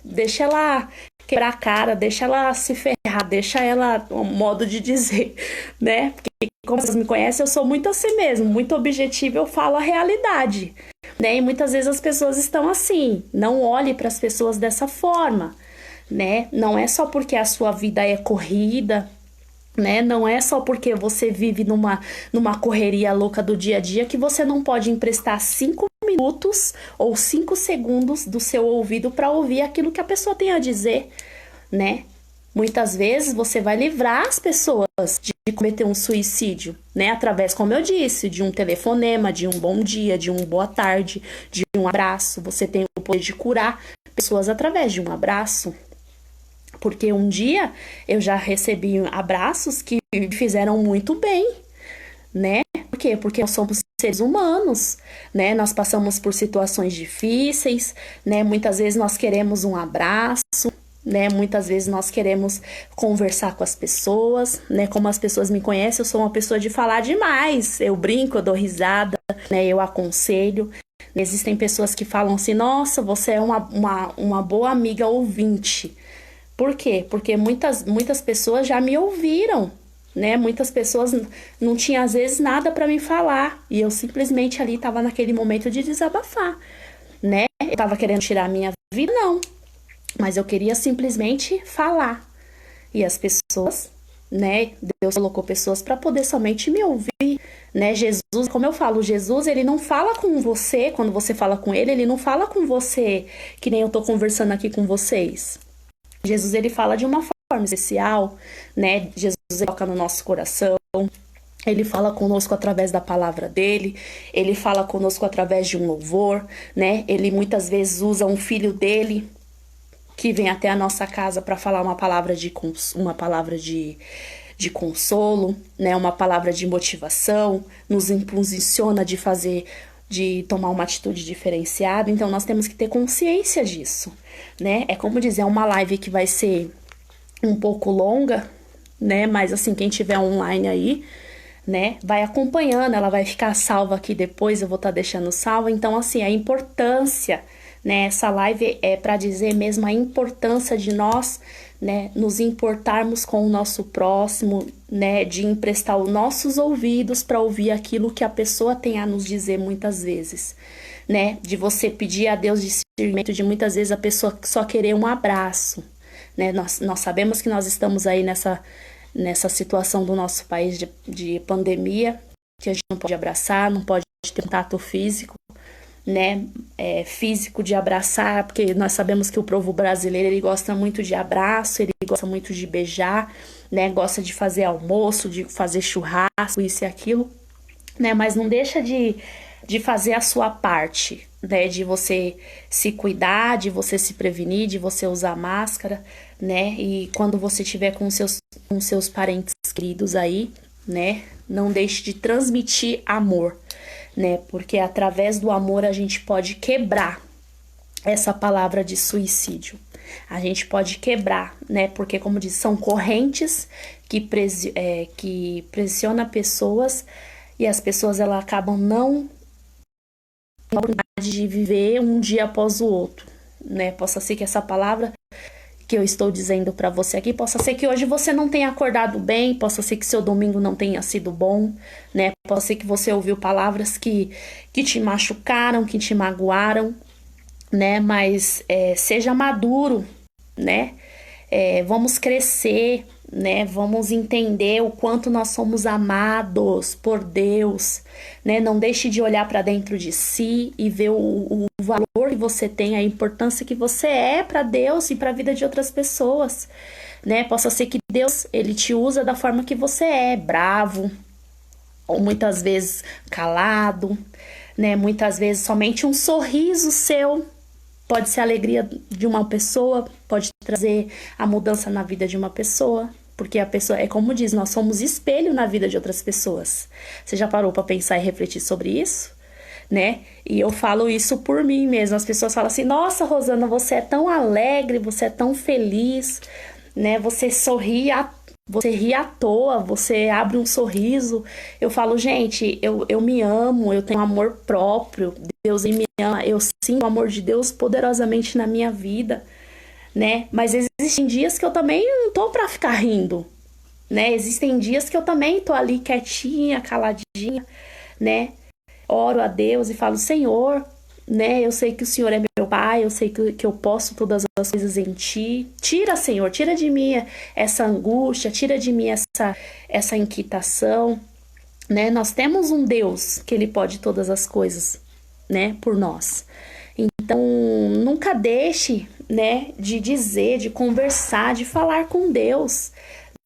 deixa ela quebrar a cara, deixa ela se ferrar, deixa ela, um modo de dizer, né? Porque como vocês me conhecem, eu sou muito assim mesmo, muito objetiva, eu falo a realidade, né? E muitas vezes as pessoas estão assim, não olhe para as pessoas dessa forma, né? Não é só porque a sua vida é corrida, né? Não é só porque você vive numa correria louca do dia a dia que você não pode emprestar 5 minutos ou 5 segundos do seu ouvido para ouvir aquilo que a pessoa tem a dizer, né? Muitas vezes você vai livrar as pessoas de cometer um suicídio, né? Através, como eu disse, de um telefonema, de um bom dia, de um boa tarde, de um abraço. Você tem o poder de curar pessoas através de um abraço. Porque um dia eu já recebi abraços que me fizeram muito bem, né? Por quê? Porque nós somos seres humanos, né? Nós passamos por situações difíceis, né? Muitas vezes nós queremos um abraço, né? Muitas vezes nós queremos conversar com as pessoas, né? Como as pessoas me conhecem, eu sou uma pessoa de falar demais. Eu brinco, eu dou risada, né? Eu aconselho. Existem pessoas que falam assim, nossa, você é uma boa amiga ouvinte. Por quê? Porque muitas pessoas já me ouviram, né? Muitas pessoas não tinham, às vezes, nada para me falar. E eu simplesmente ali estava naquele momento de desabafar, né? Eu estava querendo tirar a minha vida, não. Mas eu queria simplesmente falar. E as pessoas, né? Deus colocou pessoas para poder somente me ouvir, né? Jesus, como eu falo, Jesus, ele não fala com você, quando você fala com ele não fala com você que nem eu tô conversando aqui com vocês. Jesus, ele fala de uma forma especial, né? Jesus, ele toca no nosso coração, ele fala conosco através da palavra dele, ele fala conosco através de um louvor, né? Ele muitas vezes usa um filho dele que vem até a nossa casa para falar uma palavra de consolo, né? Uma palavra de motivação, nos impulsiona de tomar uma atitude diferenciada. Então nós temos que ter consciência disso, né? É como dizer, uma live que vai ser um pouco longa, né? Mas assim, quem tiver online aí, né, vai acompanhando, ela vai ficar salva aqui depois, eu vou estar deixando salva. Então assim, a importância, né, essa live é para dizer mesmo a importância de nós, né, nos importarmos com o nosso próximo, né, de emprestar os nossos ouvidos para ouvir aquilo que a pessoa tem a nos dizer muitas vezes, né, de você pedir a Deus discernimento, de muitas vezes a pessoa só querer um abraço, né, nós sabemos que nós estamos aí nessa situação do nosso país de pandemia, que a gente não pode abraçar, não pode ter contato físico, né, físico de abraçar, porque nós sabemos que o povo brasileiro, ele gosta muito de abraço, ele gosta muito de beijar, né, gosta de fazer almoço, de fazer churrasco, isso e aquilo, né, mas não deixa de fazer a sua parte, né, de você se cuidar, de você se prevenir, de você usar máscara, né, e quando você estiver com seus parentes queridos aí, né, não deixe de transmitir amor, né? Porque através do amor a gente pode quebrar essa palavra de suicídio. A gente pode quebrar, né? Porque, como diz, são correntes que pressionam pessoas e as pessoas elas acabam não tendo a oportunidade de viver um dia após o outro, né? Possa ser que essa palavra que eu estou dizendo para você aqui, possa ser que hoje você não tenha acordado bem, possa ser que seu domingo não tenha sido bom, né? Possa ser que você ouviu palavras que te machucaram, que te magoaram, né? Mas seja maduro, né? Vamos crescer, né? Vamos entender o quanto nós somos amados por Deus, né? Não deixe de olhar para dentro de si e ver o valor que você tem, a importância que você é para Deus e para a vida de outras pessoas, né? Possa ser que Deus ele te usa da forma que você é, bravo, ou muitas vezes calado, né? Muitas vezes somente um sorriso seu pode ser a alegria de uma pessoa, pode trazer a mudança na vida de uma pessoa, porque a pessoa, é como diz, nós somos espelho na vida de outras pessoas. Você já parou para pensar e refletir sobre isso? Né? E eu falo isso por mim mesma. As pessoas falam assim: nossa, Rosana, você é tão alegre, você é tão feliz, né? Você ri à toa, você abre um sorriso. Eu falo, gente, eu me amo, eu tenho amor próprio, Deus me ama, eu sinto o amor de Deus poderosamente na minha vida, né? Mas existem dias que eu também não tô pra ficar rindo, né? Existem dias que eu também tô ali quietinha, caladinha, né? Oro a Deus e falo, Senhor, né? Eu sei que o Senhor é meu Pai, eu sei que eu posso todas as coisas em Ti. Tira, Senhor, tira de mim essa angústia, tira de mim essa inquietação, né? Nós temos um Deus que Ele pode todas as coisas, né? Por nós. Então, nunca deixe, né? De dizer, de conversar, de falar com Deus,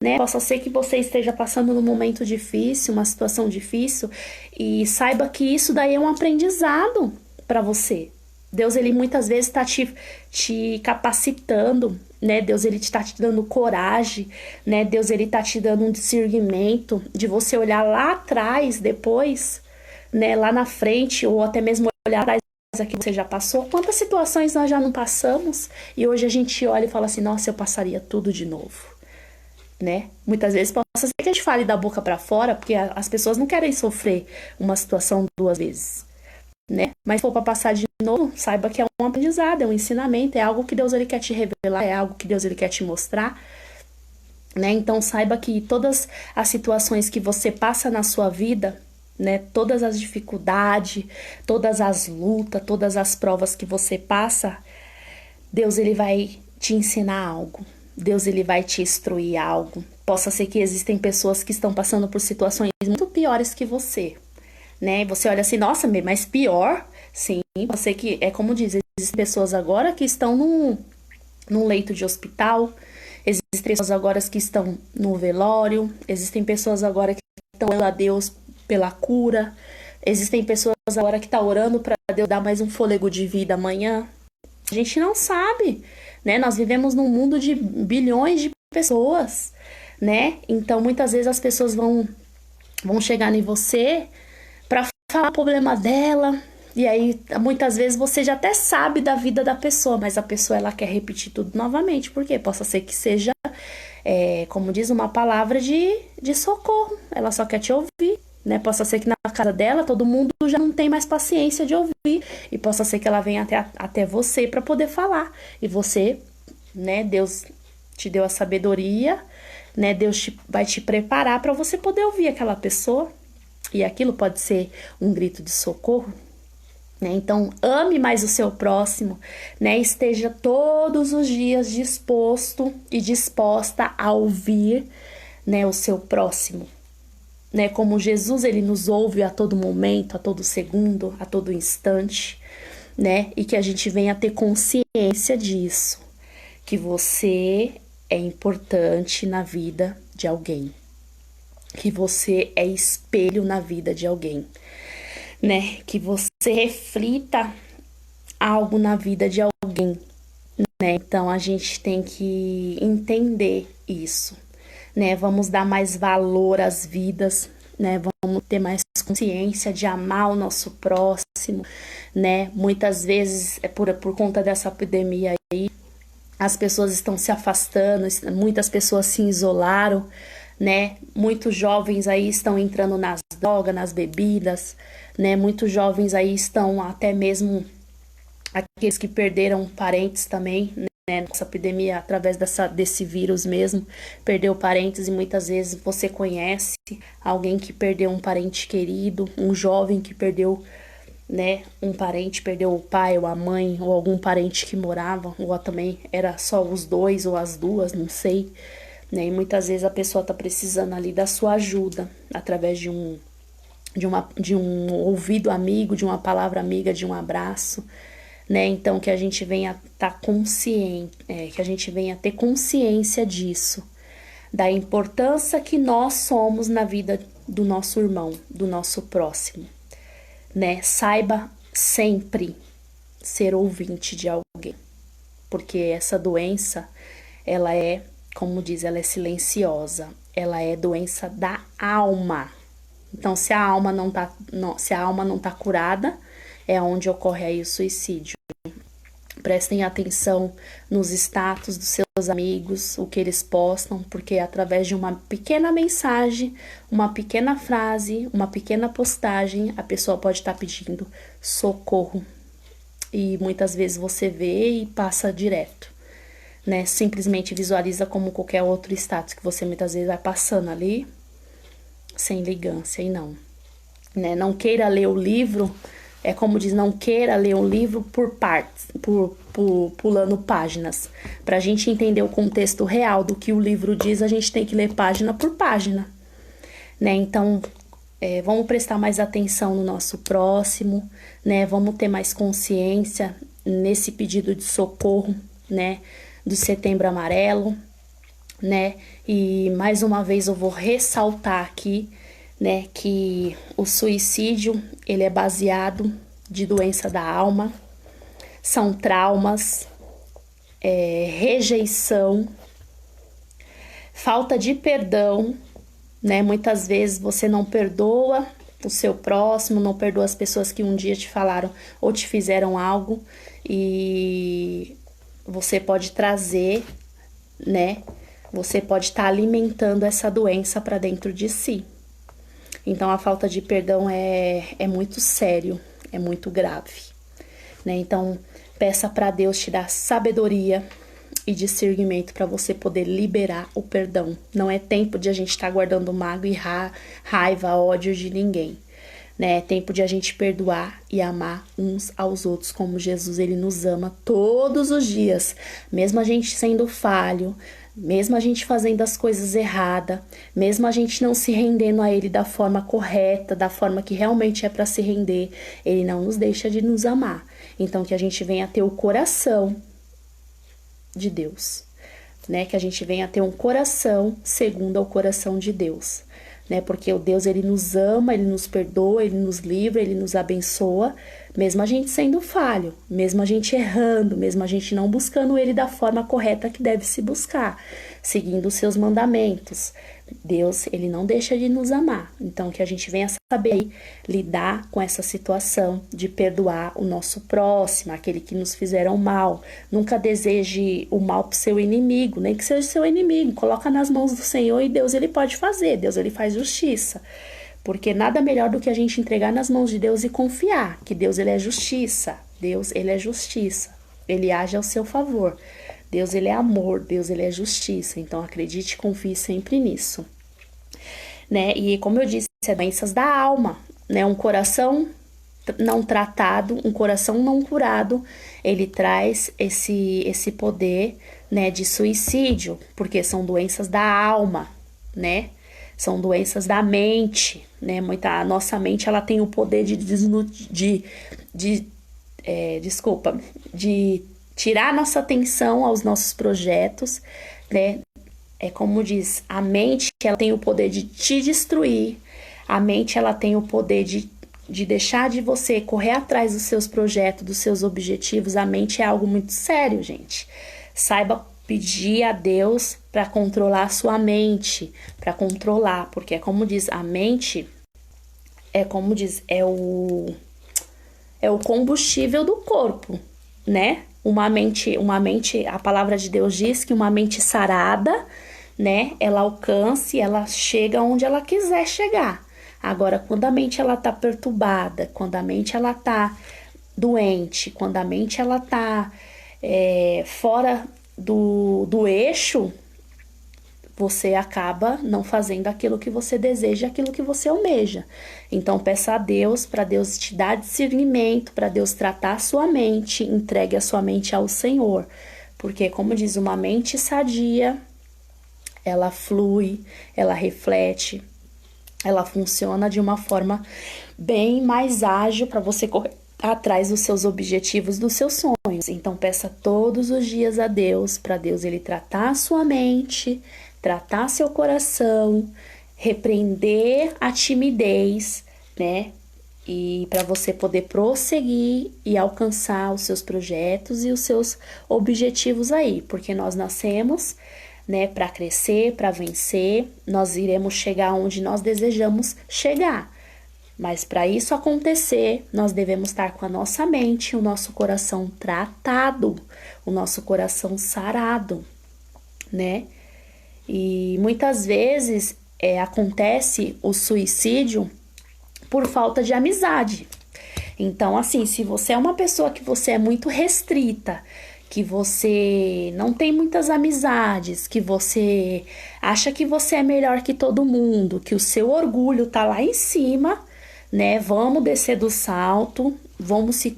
né? Possa ser que você esteja passando num momento difícil, uma situação difícil, e saiba que isso daí é um aprendizado para você. Deus, ele muitas vezes está te capacitando, né? Deus, ele está te dando coragem, né? Deus, ele está te dando um discernimento de você olhar lá atrás, depois, né? Lá na frente, ou até mesmo olhar atrás que você já passou. Quantas situações nós já não passamos e hoje a gente olha e fala assim, nossa, eu passaria tudo de novo, né? Muitas vezes possa ser que a gente fale da boca para fora, porque as pessoas não querem sofrer uma situação duas vezes, né? Mas se for para passar de novo, saiba que é um aprendizado, é um ensinamento, é algo que Deus ele quer te revelar, é algo que Deus ele quer te mostrar, né? Então saiba que todas as situações que você passa na sua vida, né? Todas as dificuldades, todas as lutas, todas as provas que você passa, Deus ele vai te ensinar algo. Deus ele vai te instruir algo. Possa ser que existem pessoas que estão passando por situações muito piores que você, né? E você olha assim, nossa, mas pior? Sim, pode ser que, é como diz, existem pessoas agora que estão num leito de hospital, existem pessoas agora que estão no velório, existem pessoas agora que estão orando a Deus pela cura, existem pessoas agora que estão orando para Deus dar mais um fôlego de vida amanhã. A gente não sabe, né? Nós vivemos num mundo de bilhões de pessoas, né? Então, muitas vezes as pessoas vão chegar em você para falar o problema dela, e aí, muitas vezes, você já até sabe da vida da pessoa, mas a pessoa, ela quer repetir tudo novamente, porque possa ser que seja, como diz, uma palavra de socorro, ela só quer te ouvir, né? Possa ser que na casa dela todo mundo já não tem mais paciência de ouvir, e possa ser que ela venha até você para poder falar, e você, né, Deus te deu a sabedoria, né, Deus vai te preparar para você poder ouvir aquela pessoa, e aquilo pode ser um grito de socorro, né? Então ame mais o seu próximo, né? Esteja todos os dias disposto e disposta a ouvir, né, o seu próximo, né? Como Jesus ele nos ouve a todo momento, a todo segundo, a todo instante, né? E que a gente venha ter consciência disso, que você é importante na vida de alguém, que você é espelho na vida de alguém, né? Que você reflita algo na vida de alguém, né? Então a gente tem que entender isso, né? Vamos dar mais valor às vidas, né? Vamos ter mais consciência de amar o nosso próximo, né? Muitas vezes é por conta dessa epidemia aí, as pessoas estão se afastando, muitas pessoas se isolaram, né? Muitos jovens aí estão entrando nas drogas, nas bebidas, né? Muitos jovens aí estão até mesmo aqueles que perderam parentes também, né? Nessa epidemia, através desse vírus mesmo, perdeu parentes e muitas vezes você conhece alguém que perdeu um parente querido, um jovem que perdeu, né, um parente, perdeu o pai ou a mãe, ou algum parente que morava, ou também era só os dois ou as duas, não sei, né, e muitas vezes a pessoa tá precisando ali da sua ajuda, através de um ouvido amigo, de uma palavra amiga, de um abraço, né, então que a gente venha tá consciente, que a gente venha ter consciência disso, da importância que nós somos na vida do nosso irmão, do nosso próximo, né? Saiba sempre ser ouvinte de alguém, porque essa doença, ela é, como diz, ela é silenciosa, ela é doença da alma. Então, se a alma não tá curada, é onde ocorre aí o suicídio. Prestem atenção nos status dos seus amigos, o que eles postam, porque através de uma pequena mensagem, uma pequena frase, uma pequena postagem, a pessoa pode estar pedindo socorro. E muitas vezes você vê e passa direto, né? Simplesmente visualiza como qualquer outro status que você muitas vezes vai passando ali, sem ligância, e não, né? Não queira ler o livro. É como diz, não queira ler um livro por partes, pulando páginas. Para a gente entender o contexto real do que o livro diz, a gente tem que ler página por página, né? Então, vamos prestar mais atenção no nosso próximo, né? Vamos ter mais consciência nesse pedido de socorro, né? Do Setembro Amarelo, né? E mais uma vez eu vou ressaltar aqui, né, que o suicídio, ele é baseado de doença da alma, são traumas, rejeição, falta de perdão, né, muitas vezes você não perdoa o seu próximo, não perdoa as pessoas que um dia te falaram ou te fizeram algo, e você pode trazer, né, você pode estar alimentando essa doença para dentro de si. Então, a falta de perdão é muito sério, é muito grave, né? Então, peça para Deus te dar sabedoria e discernimento para você poder liberar o perdão. Não é tempo de a gente estar guardando mágoa e raiva, ódio de ninguém, né? É tempo de a gente perdoar e amar uns aos outros, como Jesus, ele nos ama todos os dias, mesmo a gente sendo falho, mesmo a gente fazendo as coisas erradas, mesmo a gente não se rendendo a ele da forma correta, da forma que realmente é para se render, ele não nos deixa de nos amar. Então, que a gente venha ter o coração de Deus, né? Que a gente venha ter um coração segundo ao coração de Deus, né? Porque o Deus, ele nos ama, ele nos perdoa, ele nos livra, ele nos abençoa, mesmo a gente sendo falho, mesmo a gente errando, mesmo a gente não buscando ele da forma correta que deve se buscar, seguindo os seus mandamentos. Deus, ele não deixa de nos amar. Então, que a gente venha saber aí, lidar com essa situação de perdoar o nosso próximo, aquele que nos fizeram mal. Nunca deseje o mal pro seu inimigo, nem que seja seu inimigo. Coloca nas mãos do Senhor e Deus, ele pode fazer. Deus, ele faz justiça. Porque nada melhor do que a gente entregar nas mãos de Deus e confiar que Deus, ele é justiça. Deus, ele é justiça. Ele age ao seu favor. Deus, ele é amor. Deus, ele é justiça. Então, acredite e confie sempre nisso, né? E como eu disse, é doenças da alma, né? Um coração não tratado, um coração não curado, ele traz esse poder, né, de suicídio, porque são doenças da alma, né? São doenças da mente, né? A nossa mente, ela tem o poder de tirar nossa atenção aos nossos projetos, né? É como diz, a mente, ela tem o poder de te destruir, a mente, ela tem o poder de deixar de você correr atrás dos seus projetos, dos seus objetivos. A mente é algo muito sério, gente. Saiba pedir a Deus para controlar a sua mente, para controlar, porque é como diz, a mente é como diz, é o combustível do corpo, né? Uma mente, a palavra de Deus diz que uma mente sarada né, ela alcance, ela chega onde ela quiser chegar. Agora, quando a mente ela tá perturbada, quando a mente ela tá doente, quando a mente ela tá fora do eixo, você acaba não fazendo aquilo que você deseja, aquilo que você almeja. Então, peça a Deus, para Deus te dar discernimento, para Deus tratar a sua mente, entregue a sua mente ao Senhor. Porque, como diz, uma mente sadia, ela flui, ela reflete, ela funciona de uma forma bem mais ágil para você correr atrás dos seus objetivos, dos seus sonhos. Então, peça todos os dias a Deus, para Deus ele tratar a sua mente, tratar seu coração, repreender a timidez, né? E para você poder prosseguir e alcançar os seus projetos e os seus objetivos aí, porque nós nascemos, né, para crescer, para vencer, nós iremos chegar onde nós desejamos chegar. Mas para isso acontecer, nós devemos estar com a nossa mente, o nosso coração tratado, o nosso coração sarado, né? E muitas vezes acontece o suicídio por falta de amizade. Então, assim, se você é uma pessoa que você é muito restrita, que você não tem muitas amizades, que você acha que você é melhor que todo mundo, que o seu orgulho tá lá em cima, né? Vamos descer do salto, vamos se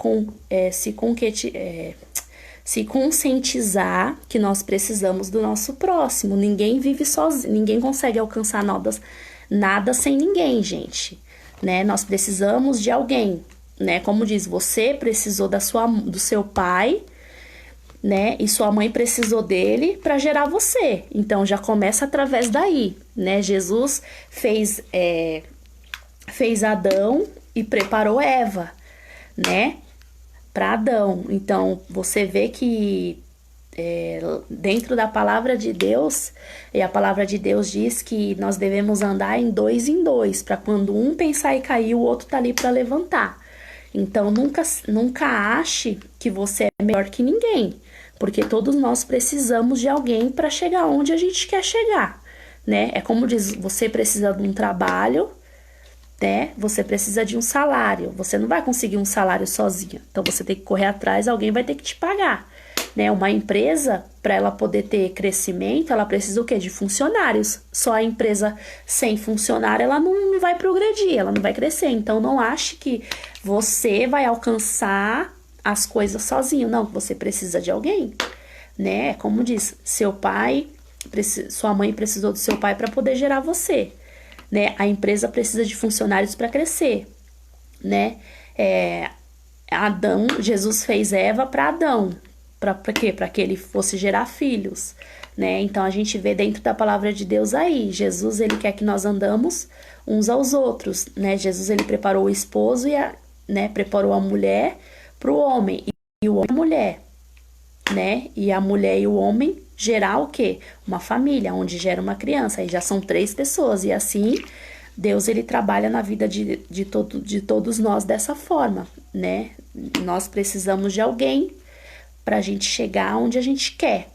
conscientizar que nós precisamos do nosso próximo. Ninguém vive sozinho, ninguém consegue alcançar nada sem ninguém, gente, né? Nós precisamos de alguém, né? Como diz, você precisou do seu pai, né? E sua mãe precisou dele para gerar você. Então já começa através daí, né? Jesus fez Adão e preparou Eva, né? Para Adão. Então, você vê que dentro da palavra de Deus, e a palavra de Deus diz que nós devemos andar em dois, para quando um pensar e cair, o outro tá ali para levantar. Então, nunca ache que você é melhor que ninguém, porque todos nós precisamos de alguém para chegar onde a gente quer chegar, né? É como diz, você precisa de um trabalho, né? Você precisa de um salário. Você não vai conseguir um salário sozinha. Então você tem que correr atrás, alguém vai ter que te pagar, né? Uma empresa, para ela poder ter crescimento, ela precisa o quê? De funcionários. Só a empresa sem funcionário, ela não vai progredir, ela não vai crescer. Então não ache que você vai alcançar as coisas sozinho. Não, você precisa de alguém, né? Como diz, sua mãe precisou do seu pai para poder gerar você, né? A empresa precisa de funcionários para crescer, né? Jesus fez Eva para Adão, para quê? Para que ele fosse gerar filhos, né? Então a gente vê dentro da palavra de Deus aí, Jesus ele quer que nós andamos uns aos outros, né? Jesus ele preparou o esposo né? Preparou a mulher para o homem e o homem a mulher, né? E a mulher e o homem gerar o quê? Uma família, onde gera uma criança. Aí já são 3 pessoas. E assim, Deus, ele trabalha na vida de todos nós dessa forma, né? Nós precisamos de alguém pra gente chegar onde a gente quer,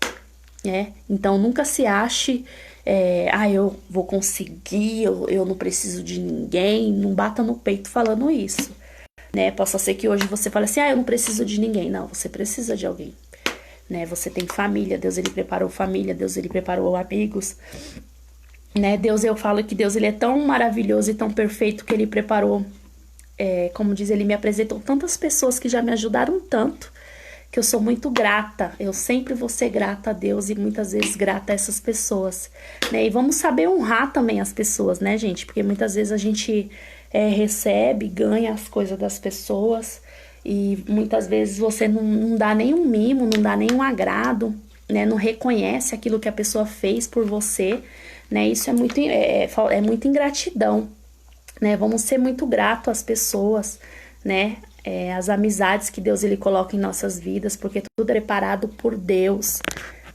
né? Então, nunca se ache, eu vou conseguir, eu não preciso de ninguém. Não bata no peito falando isso, né? Possa ser que hoje você fale assim, eu não preciso de ninguém. Não, você precisa de alguém, né? Você tem família, Deus ele preparou família, Deus ele preparou amigos, né? Eu falo que Deus ele é tão maravilhoso e tão perfeito que ele preparou, como diz, ele me apresentou tantas pessoas que já me ajudaram tanto, que eu sou muito grata. Eu sempre vou ser grata a Deus e muitas vezes grata a essas pessoas, né? E vamos saber honrar também as pessoas, né, gente? Porque muitas vezes a gente recebe, ganha as coisas das pessoas, e muitas vezes você não dá nenhum mimo, não dá nenhum agrado, né? Não reconhece aquilo que a pessoa fez por você, né? Isso é muita ingratidão, né? Vamos ser muito gratos às pessoas, né? As amizades que Deus ele coloca em nossas vidas, porque tudo é preparado por Deus,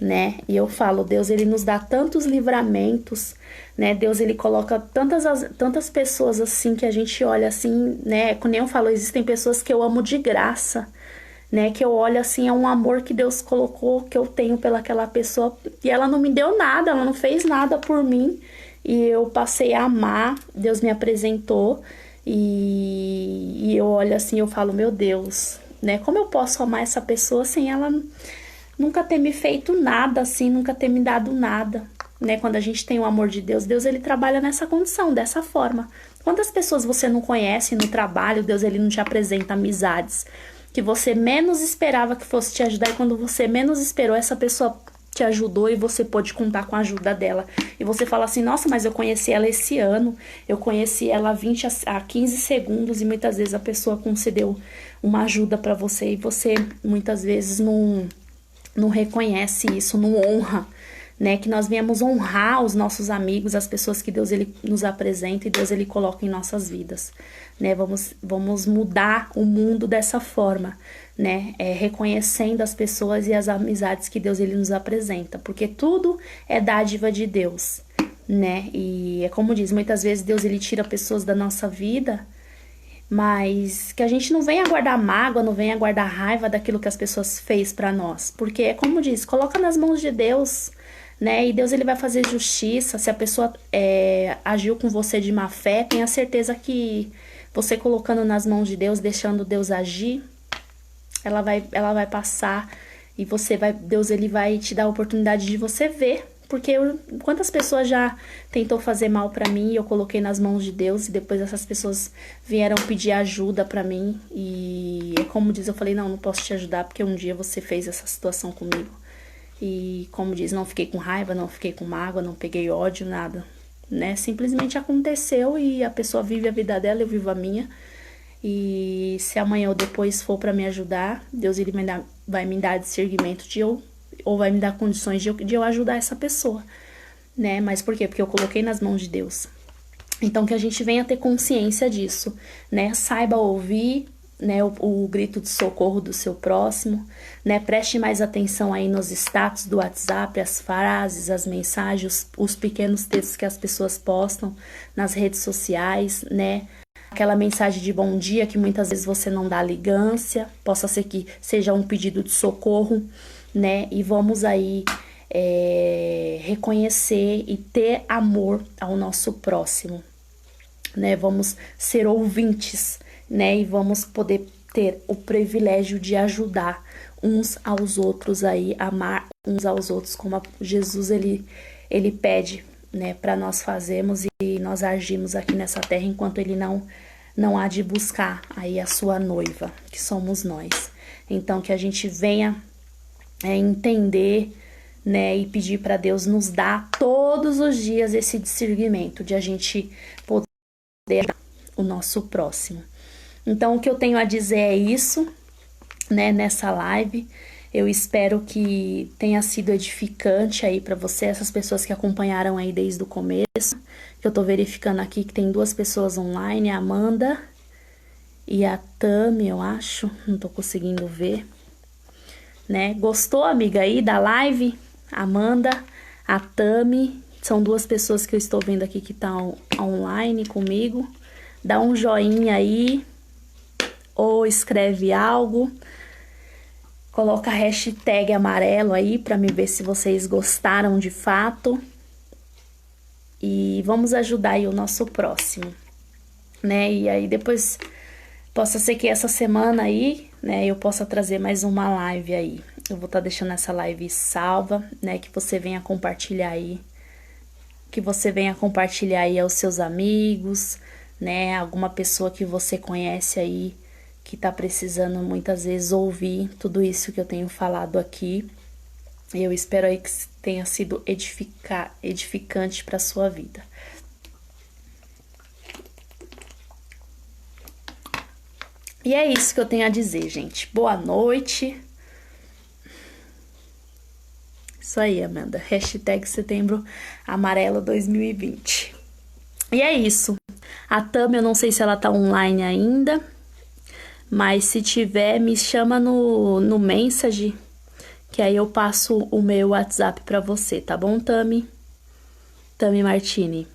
né? E eu falo, Deus ele nos dá tantos livramentos, né? Deus ele coloca tantas pessoas assim que a gente olha assim, né? Como eu falo, existem pessoas que eu amo de graça, né? Que eu olho assim, é um amor que Deus colocou, que eu tenho pelaquela pessoa. E ela não me deu nada, ela não fez nada por mim. E eu passei a amar, Deus me apresentou. E eu olho assim, eu falo, meu Deus, né? Como eu posso amar essa pessoa sem ela nunca ter me feito nada assim, nunca ter me dado nada, né? Quando a gente tem o amor de Deus, Deus ele trabalha nessa condição, dessa forma. Quantas pessoas você não conhece no trabalho, Deus ele não te apresenta amizades que você menos esperava que fosse te ajudar, e quando você menos esperou, essa pessoa te ajudou e você pôde contar com a ajuda dela. E você fala assim, nossa, mas eu conheci ela esse ano, eu conheci ela há 20 a 15 segundos, e muitas vezes a pessoa concedeu uma ajuda pra você e você muitas vezes não reconhece isso, não honra, né? Que nós viemos honrar os nossos amigos, as pessoas que Deus ele nos apresenta e Deus ele coloca em nossas vidas, né? Vamos mudar o mundo dessa forma, né? Reconhecendo as pessoas e as amizades que Deus ele nos apresenta, porque tudo é dádiva de Deus, né? E é como diz, muitas vezes Deus ele tira pessoas da nossa vida, mas que a gente não venha guardar mágoa, não venha guardar raiva daquilo que as pessoas fez pra nós, porque é como diz, coloca nas mãos de Deus, né? E Deus ele vai fazer justiça. Se a pessoa agiu com você de má fé, tenha certeza que você colocando nas mãos de Deus, deixando Deus agir, ela vai passar e Deus ele vai te dar a oportunidade de você ver. Porque quantas pessoas já tentou fazer mal pra mim e eu coloquei nas mãos de Deus, e depois essas pessoas vieram pedir ajuda pra mim, e é como diz, eu falei, não posso te ajudar porque um dia você fez essa situação comigo. E como diz, não fiquei com raiva, não fiquei com mágoa, não peguei ódio, nada, né? Simplesmente aconteceu e a pessoa vive a vida dela, eu vivo a minha. E se amanhã ou depois for pra me ajudar, Deus ele vai me dar discernimento ou vai me dar condições de eu ajudar essa pessoa, né? Mas por quê? Porque eu coloquei nas mãos de Deus. Então que a gente venha ter consciência disso, né? Saiba ouvir, né, o grito de socorro do seu próximo, né? Preste mais atenção aí nos status do WhatsApp, as frases, as mensagens, os pequenos textos que as pessoas postam nas redes sociais, né? Aquela mensagem de bom dia que muitas vezes você não dá ligância, possa ser que seja um pedido de socorro, né? E vamos aí reconhecer e ter amor ao nosso próximo, né? Vamos ser ouvintes, né? E vamos poder ter o privilégio de ajudar uns aos outros aí, amar uns aos outros como Jesus ele pede, né? Para nós fazermos e nós agimos aqui nessa terra enquanto ele não há de buscar aí a sua noiva, que somos nós. Então que a gente venha entender, né, e pedir para Deus nos dar todos os dias esse discernimento de a gente poder ajudar o nosso próximo. Então o que eu tenho a dizer é isso, né, nessa live. Eu espero que tenha sido edificante aí para você, essas pessoas que acompanharam aí desde o começo. Que eu tô verificando aqui que tem 2 pessoas online, a Amanda e a Tami, eu acho, não tô conseguindo ver. Né? Gostou, amiga, aí da live? Amanda, a Tami, são 2 pessoas que eu estou vendo aqui que estão online comigo. Dá um joinha aí, ou escreve algo, coloca a hashtag amarelo aí para me ver se vocês gostaram de fato. E vamos ajudar aí o nosso próximo, né? E aí depois possa ser que essa semana aí, né, eu possa trazer mais uma live aí. Eu vou estar deixando essa live salva, né, que você venha compartilhar aí. Que você venha compartilhar aí aos seus amigos, né, alguma pessoa que você conhece aí, que tá precisando muitas vezes ouvir tudo isso que eu tenho falado aqui. Eu espero aí que tenha sido edificante para sua vida. E é isso que eu tenho a dizer, gente. Boa noite. Isso aí, Amanda. Hashtag Setembro Amarelo 2020. E é isso. A Tami, eu não sei se ela tá online ainda, mas se tiver, me chama no message, que aí eu passo o meu WhatsApp pra você, tá bom, Tami? Tami Martini.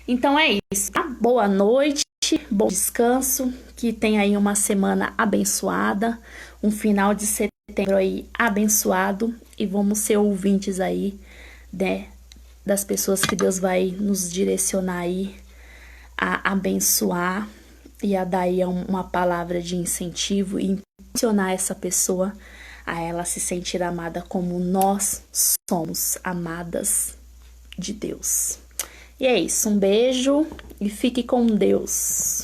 Então é isso, tá? Boa noite, bom descanso, que tenha aí uma semana abençoada, um final de setembro aí abençoado e vamos ser ouvintes aí, né, das pessoas que Deus vai nos direcionar aí a abençoar e a dar aí uma palavra de incentivo e impulsionar essa pessoa a ela se sentir amada como nós somos amadas de Deus. E é isso, um beijo e fique com Deus.